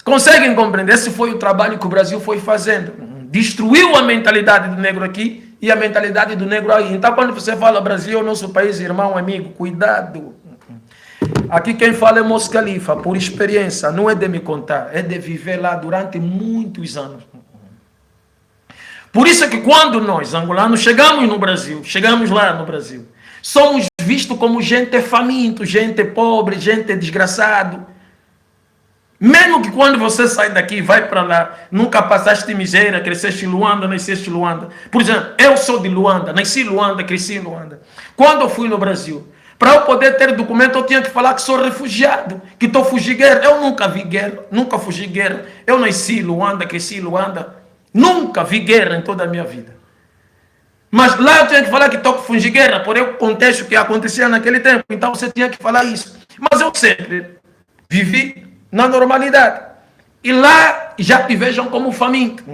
Speaker 1: Conseguem compreender? Esse foi o trabalho que o Brasil foi fazendo. Destruiu a mentalidade do negro aqui e a mentalidade do negro aí. Então, quando você fala Brasil, nosso país, irmão, amigo, cuidado. Aqui quem fala é Mos Khalifa, por experiência, não é de me contar, é de viver lá durante muitos anos. Por isso é que quando nós, angolanos, chegamos no Brasil, chegamos lá no Brasil, somos vistos como gente faminto, gente pobre, gente desgraçado. Mesmo que quando você sai daqui e vai para lá, nunca passaste miséria, cresceste em Luanda, nasceste em Luanda. Por exemplo, eu sou de Luanda, nasci em Luanda, cresci em Luanda. Quando eu fui no Brasil, para eu poder ter documento, eu tinha que falar que sou refugiado, que estou fugindo guerra. Eu nunca vi guerra, nunca fugi guerra. Eu nasci em Luanda, cresci em Luanda. Nunca vi guerra em toda a minha vida. Mas lá eu tinha que falar que estou fugindo guerra, por o contexto que acontecia naquele tempo. Então você tinha que falar isso. Mas eu sempre vivi na normalidade. E lá já te vejam como faminto.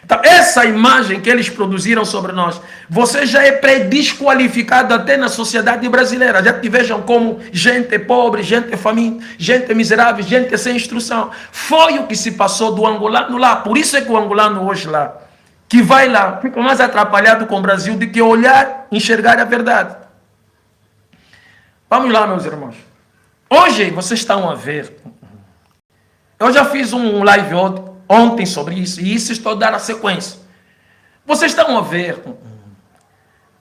Speaker 1: Então, essa imagem que eles produziram sobre nós, você já é predesqualificado até na sociedade brasileira. Já te vejam como gente pobre, gente faminta, gente miserável, gente sem instrução. Foi o que se passou do angolano lá. Por isso é que o angolano hoje lá, que vai lá, fica mais atrapalhado com o Brasil do que olhar, enxergar a verdade. Vamos lá, meus irmãos. Hoje, vocês estão a ver. Eu já fiz um live ontem sobre isso, e isso estou a dar a sequência. Vocês estão a ver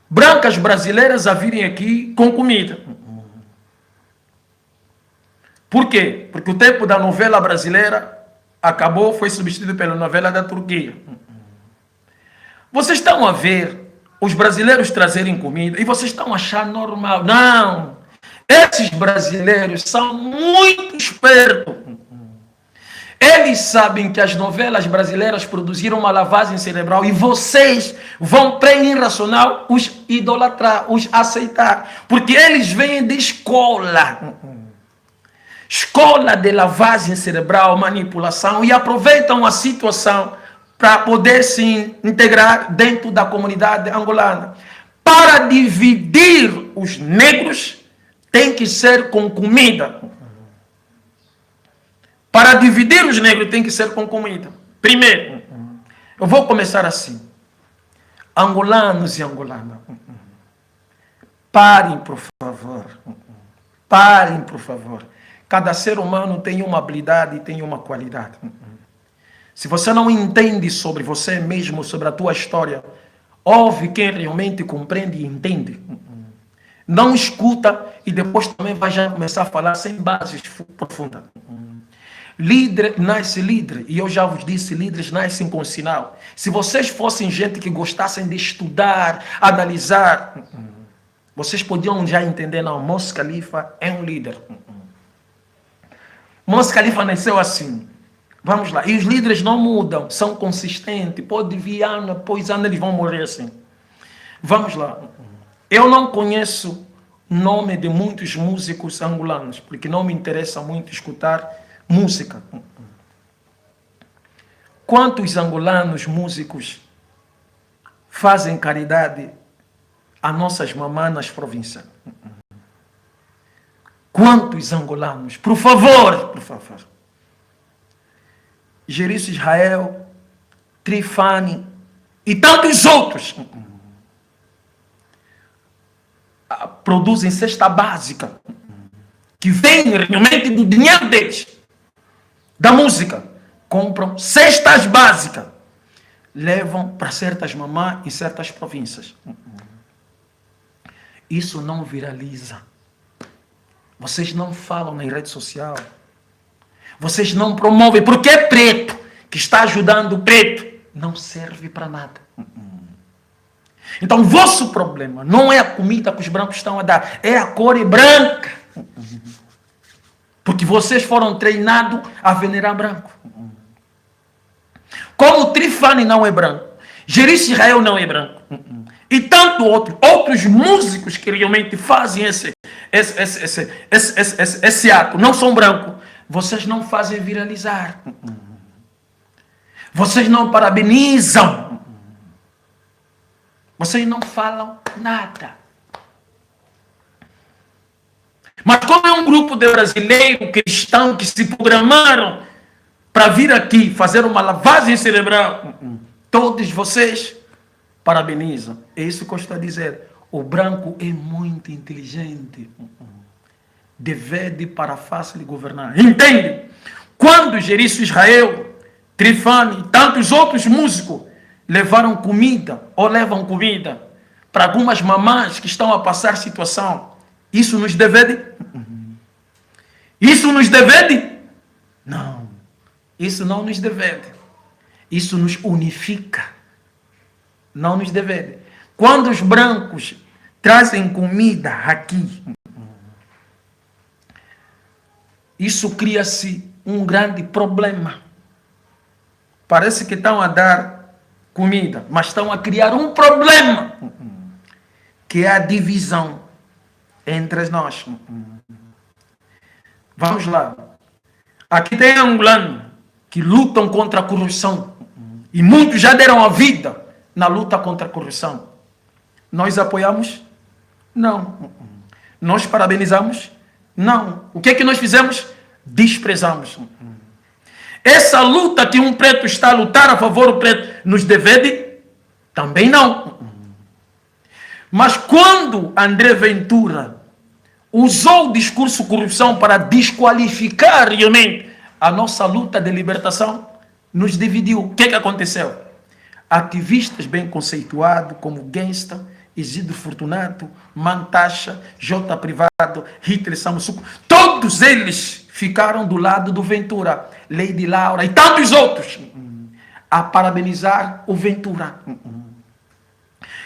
Speaker 1: brancas brasileiras a virem aqui com comida. Por quê? Porque o tempo da novela brasileira acabou, foi substituído pela novela da Turquia. Vocês estão a ver os brasileiros trazerem comida e vocês estão a achar normal. Não! Esses brasileiros são muito espertos. Eles sabem que as novelas brasileiras produziram uma lavagem cerebral e vocês vão, para irracional, os idolatrar, os aceitar. Porque eles vêm de escola. Escola de lavagem cerebral, manipulação, e aproveitam a situação para poder se integrar dentro da comunidade angolana. Para dividir os negros, tem que ser com comida. Para dividir os negros tem que ser com comida. Primeiro, eu vou começar assim. Angolanos e angolanas, parem, por favor. Parem, por favor. Cada ser humano tem uma habilidade e tem uma qualidade. Se você não entende sobre você mesmo, sobre a tua história, ouve quem realmente compreende e entende. Não escuta e depois também vai já começar a falar sem bases profundas. Líder nasce líder, e eu já vos disse, líderes nascem com sinal. Se vocês fossem gente que gostassem de estudar, analisar, vocês podiam já entender, não, Mos Khalifa é um líder. Mos Khalifa nasceu assim. Vamos lá, e os líderes não mudam, são consistentes, pode vir ano após ano, eles vão morrer assim. Vamos lá, eu não conheço nome de muitos músicos angolanos, porque não me interessa muito escutar música. Quantos angolanos músicos fazem caridade a nossas mamãs nas províncias? Quantos angolanos? Por favor, por favor. Gerício Israel, Trifani e tantos outros produzem cesta básica que vem realmente do dinheiro deles, da música, compram cestas básicas, levam para certas mamãs em certas províncias. Isso não viraliza. Vocês não falam na rede social. Vocês não promovem, porque é preto que está ajudando o preto. Não serve para nada. Então, o vosso problema não é a comida que os brancos estão a dar, é a cor branca. Porque vocês foram treinados a venerar branco. Como o Trifani não é branco, Gerício Israel não é branco, e tanto outros músicos que realmente fazem esse ato, não são brancos, vocês não fazem viralizar. Vocês não parabenizam. Vocês não falam nada. Mas como é um grupo de brasileiros cristãos que se programaram para vir aqui fazer uma lavagem cerebral, todos vocês parabenizam. É isso que eu estou a dizer. O branco é muito inteligente. Deve para fácil governar. Entende? Quando Gerício Israel, Trifani e tantos outros músicos levaram comida ou levam comida para algumas mamães que estão a passar situação, isso nos deve? Isso nos deve? Não. Isso não nos deve. Isso nos unifica. Não nos deve. Quando os brancos trazem comida aqui, isso cria-se um grande problema. Parece que estão a dar comida, mas estão a criar um problema, que é a divisão entre nós. Vamos lá. Aqui tem angolanos que lutam contra a corrupção. E muitos já deram a vida na luta contra a corrupção. Nós apoiamos? Não. Nós parabenizamos? Não. O que é que nós fizemos? Desprezamos. Essa luta que um preto está a lutar a favor do preto nos deve? Também não. Mas quando André Ventura usou o discurso corrupção para desqualificar realmente a nossa luta de libertação, nos dividiu. O que é que aconteceu? Ativistas bem conceituados como Gangsta, Isidro Fortunato, Mantacha, J. Privado, Hitler Samussuco, todos eles ficaram do lado do Ventura, Lady Laura e tantos outros a parabenizar o Ventura.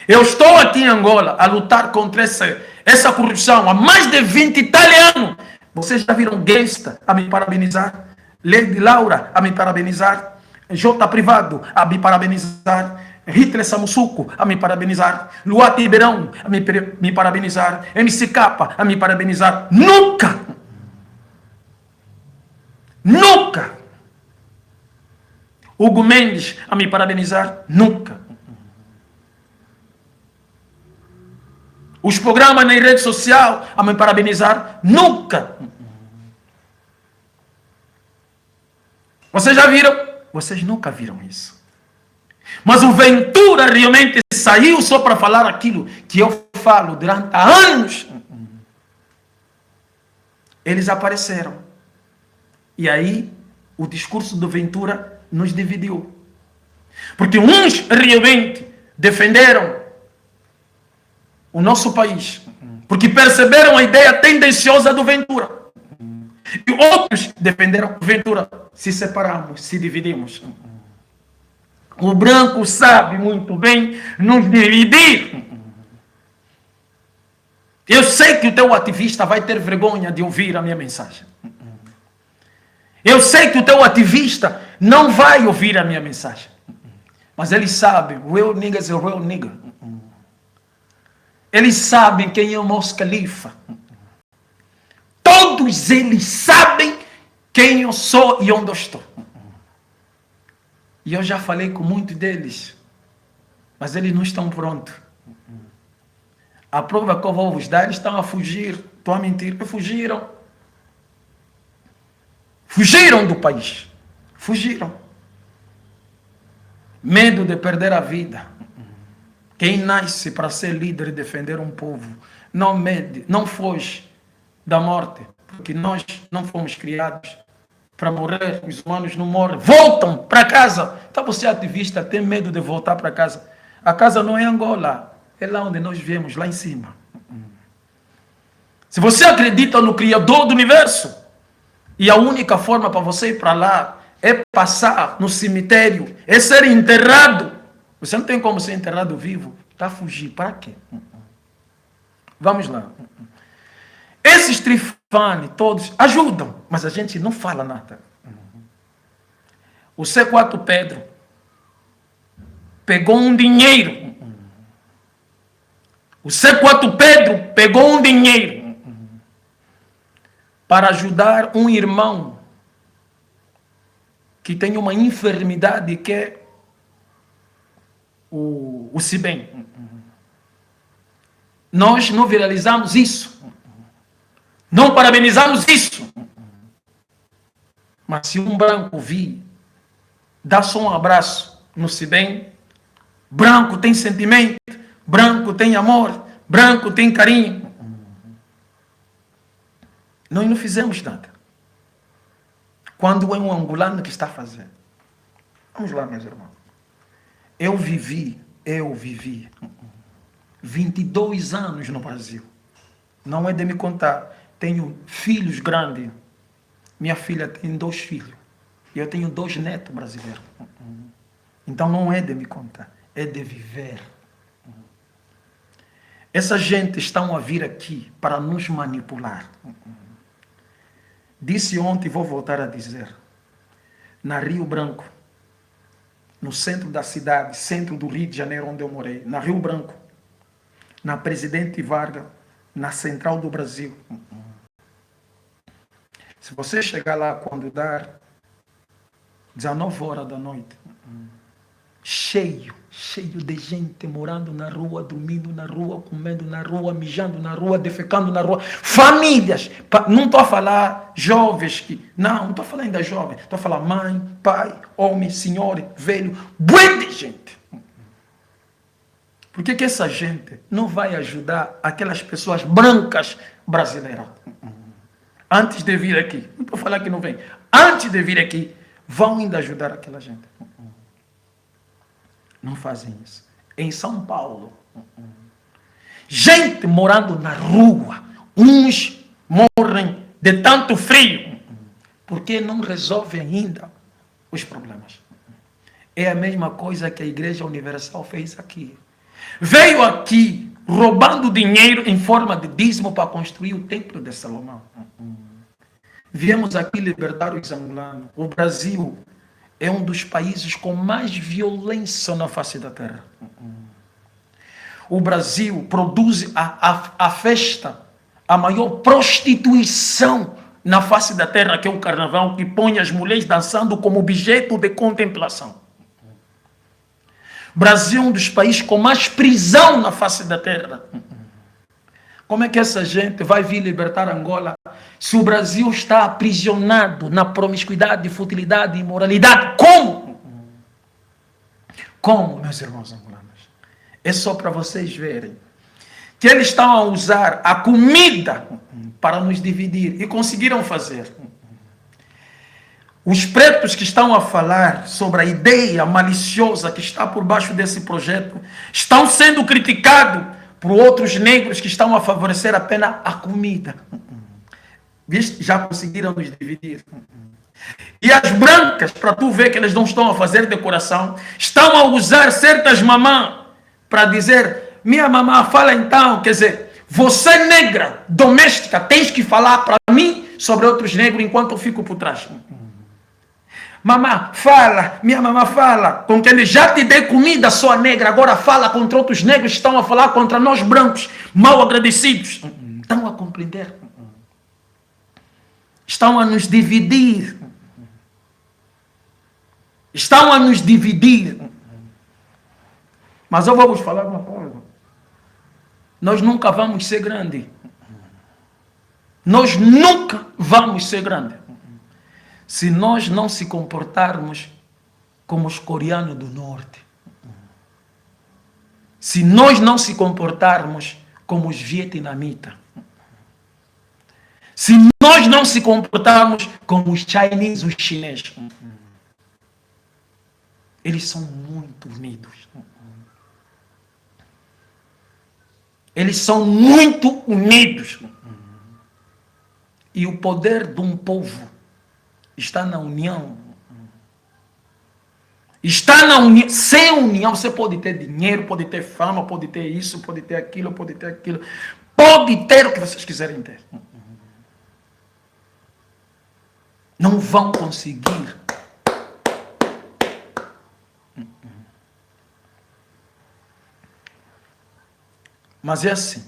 Speaker 1: Eu estou aqui em Angola a lutar contra essa corrupção há mais de 20 e tal anos. Vocês já viram Gangsta a me parabenizar? Lady Laura a me parabenizar? J. Privado a me parabenizar? Hitler Samussuco a me parabenizar? Luá Tiberão a me parabenizar? MC Capa a me parabenizar? Nunca! Nunca! Hugo Mendes a me parabenizar? Nunca! Os programas na rede social a me parabenizar? Nunca! Vocês já viram? Vocês nunca viram isso. Mas o Ventura realmente saiu só para falar aquilo que eu falo durante anos. Eles apareceram. E aí, o discurso do Ventura nos dividiu. Porque uns realmente defenderam o nosso país, porque perceberam a ideia tendenciosa do Ventura. E outros defenderam o Ventura. Se separamos, se dividimos. O branco sabe muito bem nos dividir. Eu sei que o teu ativista vai ter vergonha de ouvir a minha mensagem. Eu sei que o teu ativista não vai ouvir a minha mensagem. Mas ele sabe, real niggas é real nigga. Eles sabem quem é o Mos Khalifa. Todos eles sabem quem eu sou e onde eu estou. E eu já falei com muitos deles. Mas eles não estão prontos. A prova que eu vou vos dar, eles estão a fugir. Estou a mentir. Fugiram. Fugiram do país. Fugiram. Medo de perder a vida. Quem nasce para ser líder e defender um povo não mede, não foge da morte, porque nós não fomos criados para morrer, os humanos não morrem, voltam para casa. Então você ativista tem medo de voltar para casa. A casa não é Angola, é lá onde nós viemos, lá em cima. Se você acredita no Criador do Universo, e a única forma para você ir para lá é passar no cemitério, é ser enterrado. Você não tem como ser enterrado vivo. Está a fugir. Para quê? Vamos lá. Esses Trifani todos ajudam, mas a gente não fala nada. O C4 Pedro pegou um dinheiro. O C4 Pedro pegou um dinheiro para ajudar um irmão que tem uma enfermidade que é o CIBEM. Nós não viralizamos isso. Não parabenizamos isso. Mas se um branco vir, dá só um abraço, não se bem, branco tem sentimento, branco tem amor, branco tem carinho. Nós não fizemos nada. Quando é um angolano que está fazendo. Vamos lá, meus irmãos. Eu vivi 22 anos no Brasil. Não é de me contar. Tenho filhos grandes. Minha filha tem 2 filhos. E eu tenho 2 netos brasileiros. Então não é de me contar. É de viver. Essa gente estão a vir aqui para nos manipular. Disse ontem e vou voltar a dizer. Na Rio Branco, no centro da cidade, centro do Rio de Janeiro, onde eu morei, na Rio Branco, na Presidente Vargas, na Central do Brasil. Se você chegar lá quando dar 19 horas da noite, cheio de gente morando na rua, dormindo na rua, comendo na rua, mijando na rua, defecando na rua, famílias, não estou a falar jovens que, não estou a falar ainda jovens, estou a falar mãe, pai, homem, senhor, velho, bué de gente. Por que essa gente não vai ajudar aquelas pessoas brancas brasileiras? Antes de vir aqui, não estou a falar que não vem, antes de vir aqui, vão ainda ajudar aquela gente. Não fazem isso. Em São Paulo, gente morando na rua, uns morrem de tanto frio, porque não resolvem ainda os problemas. É a mesma coisa que a Igreja Universal fez aqui. Veio aqui roubando dinheiro em forma de dízimo para construir o Templo de Salomão. Viemos aqui libertar os angolanos. O Brasil é um dos países com mais violência na face da terra. O Brasil produz a festa, a maior prostituição na face da terra, que é o carnaval, que põe as mulheres dançando como objeto de contemplação. O Brasil é um dos países com mais prisão na face da terra. Como é que essa gente vai vir libertar Angola se o Brasil está aprisionado na promiscuidade, futilidade e imoralidade? Como? Como, meus irmãos angolanos? É só para vocês verem que eles estão a usar a comida para nos dividir e conseguiram fazer. Os pretos que estão a falar sobre a ideia maliciosa que está por baixo desse projeto estão sendo criticados por outros negros que estão a favorecer apenas a comida. Já conseguiram nos dividir. E as brancas, para tu ver que eles não estão a fazer decoração, estão a usar certas mamãs para dizer, minha mamã fala então, quer dizer, você negra, doméstica, tens que falar para mim sobre outros negros enquanto eu fico por trás. Mamã, fala, minha mamã fala, com que ele já te dê comida, sua negra, agora fala contra outros negros que estão a falar contra nós brancos, mal agradecidos. Estão a compreender? Estão a nos dividir. Estão a nos dividir. Mas eu vou vos falar uma coisa. Nós nunca vamos ser grandes. Nós nunca vamos ser grandes. Se nós não se comportarmos como os coreanos do norte. Se nós não se comportarmos como os vietnamitas. Se nós não se comportarmos como os chineses, os chineses. Eles são muito unidos. Eles são muito unidos. E o poder de um povo está na união. Está na união. Sem união, você pode ter dinheiro, pode ter fama, pode ter isso, pode ter aquilo, pode ter aquilo. Pode ter o que vocês quiserem ter. Não vão conseguir. Mas é assim.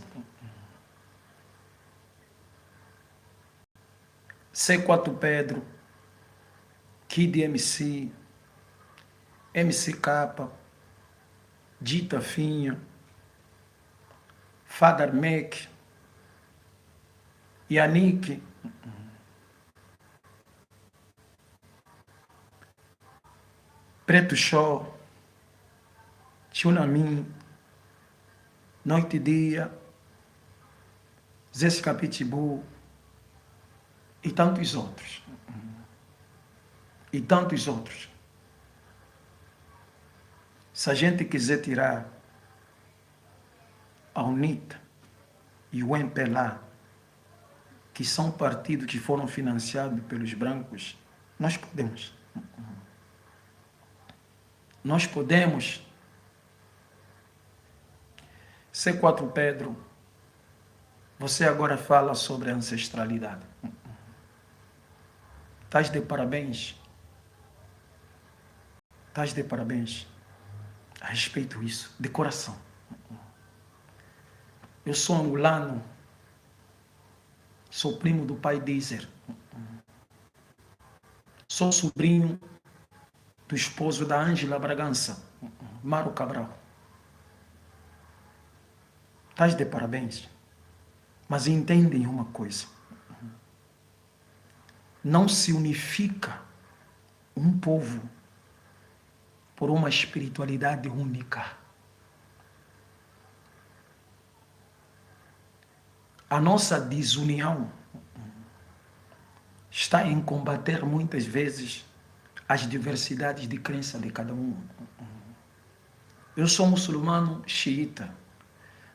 Speaker 1: C4 Pedro, Kid MC, MC Capa, Dita Finha, Father Mac, Yannick, Preto Show, Tsunami, Noite e Dia, Zé Capitibu e tantos outros. E tantos outros. Se a gente quiser tirar a UNITA e o MPLA, que são partidos que foram financiados pelos brancos, nós podemos. Nós podemos. C4 Pedro, você agora fala sobre ancestralidade. Estás de parabéns. Estás de parabéns. A respeito disso, de coração. Eu sou angolano. Sou primo do pai Dízer. Sou sobrinho do esposo da Ângela Bragança, Maro Cabral. Estás de parabéns. Mas entendem uma coisa. Não se unifica um povo por uma espiritualidade única. A nossa desunião está em combater muitas vezes as diversidades de crença de cada um. Eu sou muçulmano xiita,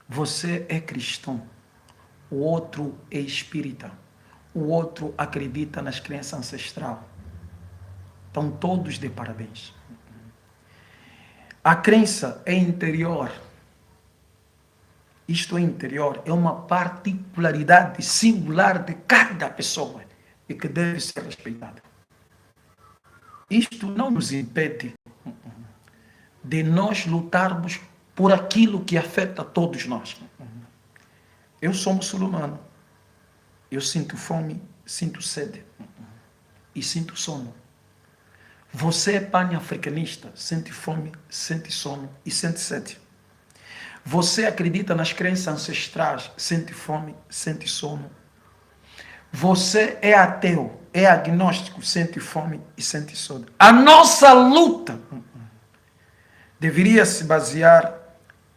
Speaker 1: você é cristão, o outro é espírita, o outro acredita nas crenças ancestrais. Estão todos de parabéns. A crença é interior. Isto é interior, é uma particularidade singular de cada pessoa e que deve ser respeitada. Isto não nos impede de nós lutarmos por aquilo que afeta todos nós. Eu sou muçulmano. Eu sinto fome, sinto sede e sinto sono. Você é pan-africanista, sente fome, sente sono e sente sede. Você acredita nas crenças ancestrais, sente fome, sente sono. Você é ateu, é agnóstico, sente fome e sente sono. A nossa luta deveria se basear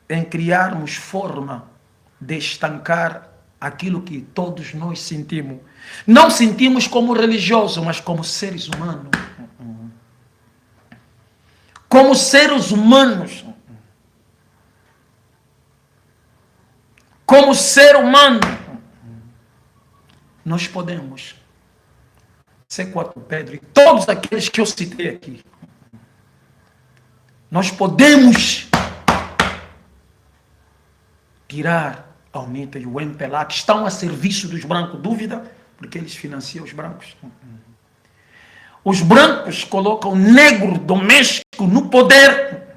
Speaker 1: em criarmos forma de estancar aquilo que todos nós sentimos. Não sentimos como religiosos, mas como seres humanos. Como seres humanos. Como ser humano, nós podemos. C4 Pedro e todos aqueles que eu citei aqui. Nós podemos tirar a UNITA e o MPLA, que estão a serviço dos brancos. Dúvida? Porque eles financiam os brancos. Os brancos colocam o negro doméstico no poder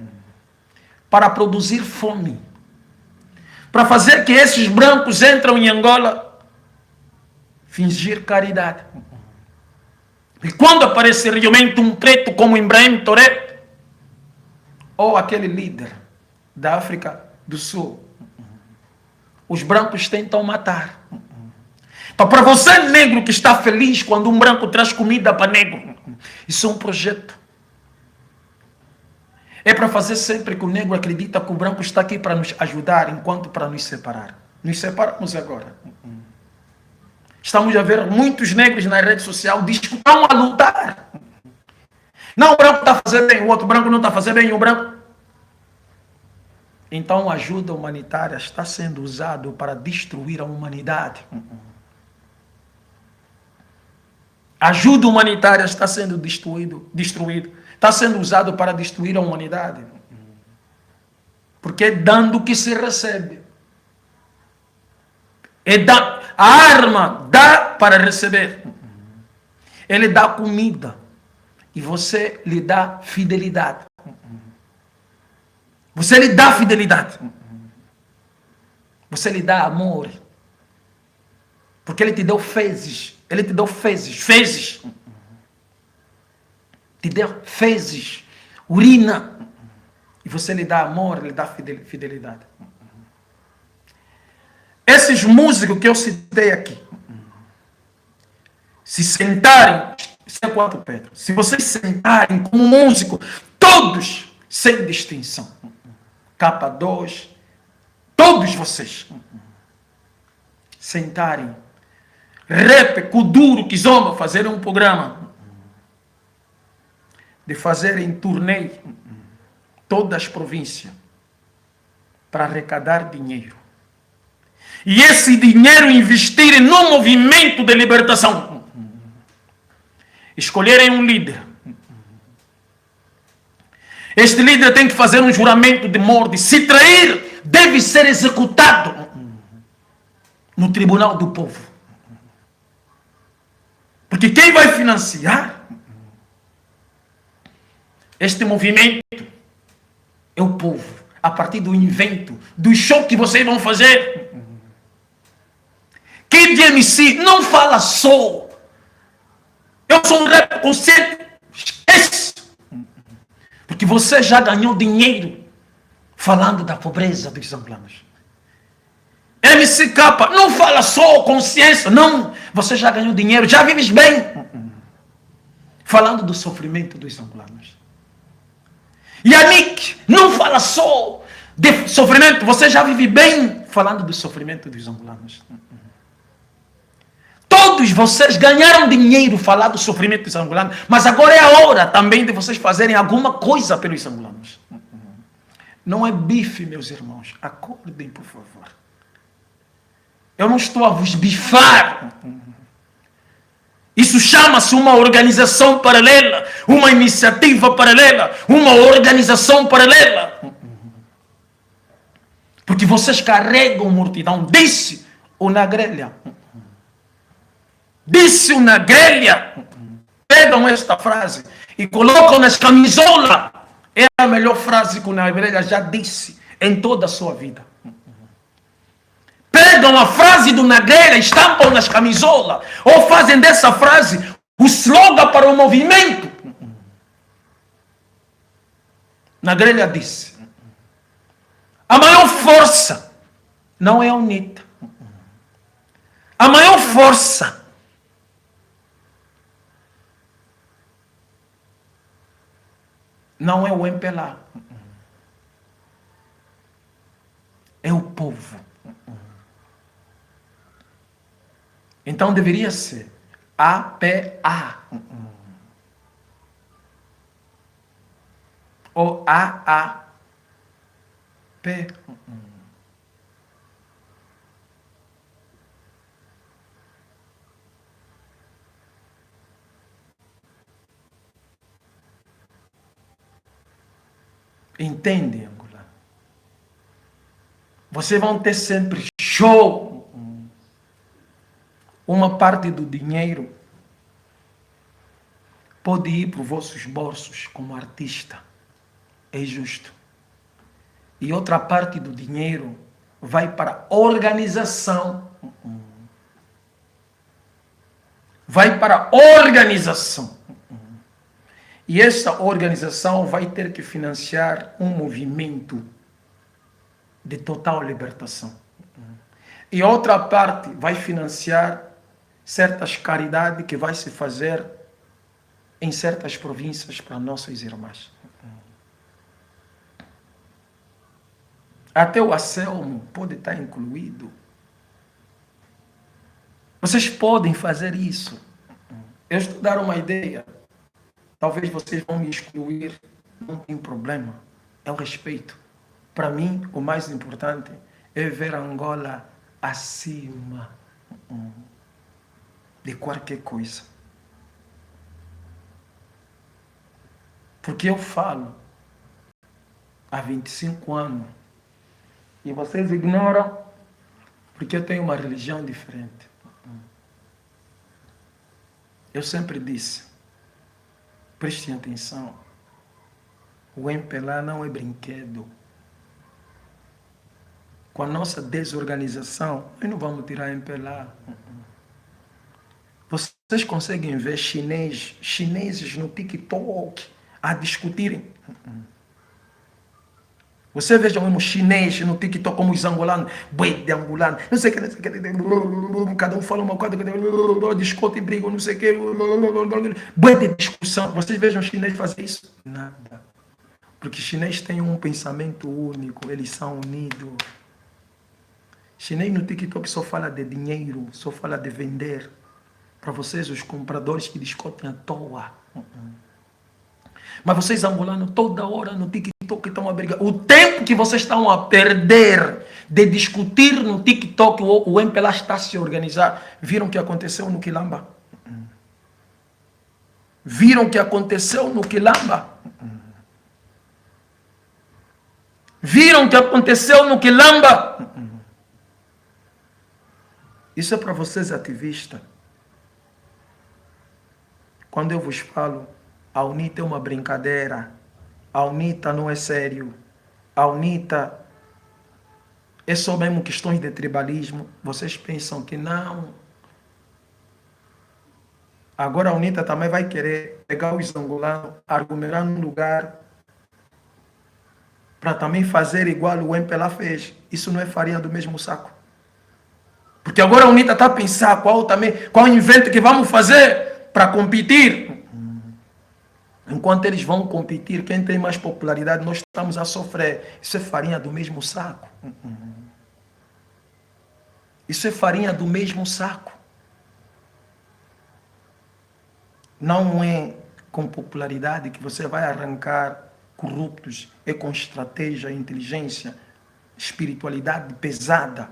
Speaker 1: para produzir fome. Para fazer que esses brancos entram em Angola, fingir caridade. E quando aparece realmente um preto como Ibrahim Touré, ou aquele líder da África do Sul, os brancos tentam matar. Então, para você negro que está feliz quando um branco traz comida para negro, isso é um projeto. É para fazer sempre que o negro acredita que o branco está aqui para nos ajudar, enquanto para nos separar. Nos separamos agora. Estamos a ver muitos negros na rede social que estão a lutar. Não, o branco está a fazer bem, o outro branco não está a fazer bem, o branco... Então a ajuda humanitária está sendo usada para destruir a humanidade. A ajuda humanitária está sendo destruído. Está sendo usado para destruir a humanidade. Porque é dando que se recebe. A arma dá para receber. Ele dá comida. E você lhe dá fidelidade. Você lhe dá fidelidade. Você lhe dá amor. Porque ele te deu fezes. Ele te deu fezes. Fezes. Te deu fezes, urina, e você lhe dá amor, lhe dá fidelidade. Esses músicos que eu citei aqui, se sentarem, isso é 4 Pedro, se vocês sentarem como músico, todos, sem distinção, K2, todos vocês, sentarem, rap, Kuduro, Kizomba, fazerem um programa, de fazerem turnê, todas as províncias, para arrecadar dinheiro. E esse dinheiro investirem no movimento de libertação. Escolherem um líder. Este líder tem que fazer um juramento de morte. Se trair, deve ser executado no tribunal do povo. Porque quem vai financiar este movimento é o povo. A partir do invento, do show que vocês vão fazer. Kid MC não fala só. Eu sou um rap consciente. Esquece. Porque você já ganhou dinheiro falando da pobreza dos angolanos. MCK não fala só consciência. Não. Você já ganhou dinheiro. Já vives bem. Falando do sofrimento dos angolanos. Yannick não fala só de sofrimento. Você já vive bem falando do sofrimento dos angolanos. Todos vocês ganharam dinheiro falar do sofrimento dos angolanos, mas agora é a hora também de vocês fazerem alguma coisa pelos angolanos. Não é bife, meus irmãos. Acordem, por favor. Eu não estou a vos bifar. Isso chama-se uma organização paralela, uma iniciativa paralela, uma organização paralela. Porque vocês carregam multidão. Disse o Nagrelha. Disse o Nagrelha. Pegam esta frase e colocam nas camisolas. É a melhor frase que o Nagrelha já disse em toda a sua vida. Pegam a frase do Nagrelha, estampam nas camisolas, ou fazem dessa frase o slogan para o movimento. Nagrelha disse: a maior força não é a UNITA. A maior força não é o MPLA. É o povo. Então deveria ser APA. Ou AAP. Entende, Angola? Vocês vão ter sempre show. Uma parte do dinheiro pode ir para os vossos bolsos como artista. É justo. E outra parte do dinheiro vai para a organização. Vai para a organização. E essa organização vai ter que financiar um movimento de total libertação. E outra parte vai financiar certas caridades que vai se fazer em certas províncias para nossas irmãs. Até o Acelmo pode estar incluído. Vocês podem fazer isso. Eu estou dando uma ideia. Talvez vocês vão me excluir. Não tem problema. É o respeito. Para mim, o mais importante é ver Angola acima de qualquer coisa. Porque eu falo há 25 anos e vocês ignoram porque eu tenho uma religião diferente. Eu sempre disse, prestem atenção, o MPLA não é brinquedo. Com a nossa desorganização, nós não vamos tirar MPLA. Vocês conseguem ver chineses no TikTok a discutirem.
Speaker 2: Você veja mesmo chinês no TikTok, como os angolanos, boi de angolano, não sei o que, não sei o que, cada um fala uma coisa, discute e briga, não sei o que, boi de discussão. Vocês vejam os chineses fazer isso? Nada. Porque os chineses têm um pensamento único, eles são unidos. Chinês no TikTok só fala de dinheiro, só fala de vender. Para vocês, os compradores que discutem à toa. Mas vocês angolanos, toda hora no TikTok estão a brigar. O tempo que vocês estão a perder de discutir no TikTok, o MPLA está a se organizar. Viram o que aconteceu no Quilamba? Viram o que aconteceu no Quilamba? Viram o que aconteceu no Quilamba? Isso é para vocês ativistas. Quando eu vos falo, a UNITA é uma brincadeira, a UNITA não é sério, a UNITA é só mesmo questões de tribalismo. Vocês pensam que não. Agora a UNITA também vai querer pegar os angolanos, argumentar num lugar para também fazer igual o MPLA fez. Isso não é farinha do mesmo saco. Porque agora a UNITA está a pensar qual invento que vamos fazer para competir. Enquanto eles vão competir, quem tem mais popularidade, nós estamos a sofrer. Isso é farinha do mesmo saco. Isso é farinha do mesmo saco. Não é com popularidade que você vai arrancar corruptos. É com estratégia, inteligência, espiritualidade pesada.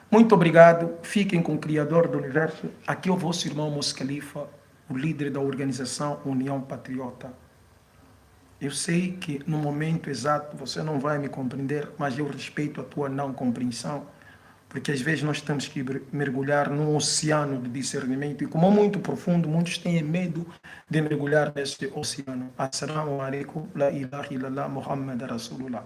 Speaker 2: Muito obrigado. Fiquem com o Criador do Universo. Aqui é o vosso irmão Mos Khalifa, o líder da organização União Patriota. Eu sei que no momento exato você não vai me compreender, mas eu respeito a tua não compreensão, porque às vezes nós temos que mergulhar num oceano de discernimento, e como é muito profundo, muitos têm medo de mergulhar nesse oceano. Assalamu alaikum, la ilaha illallah, Muhammad Rasulullah.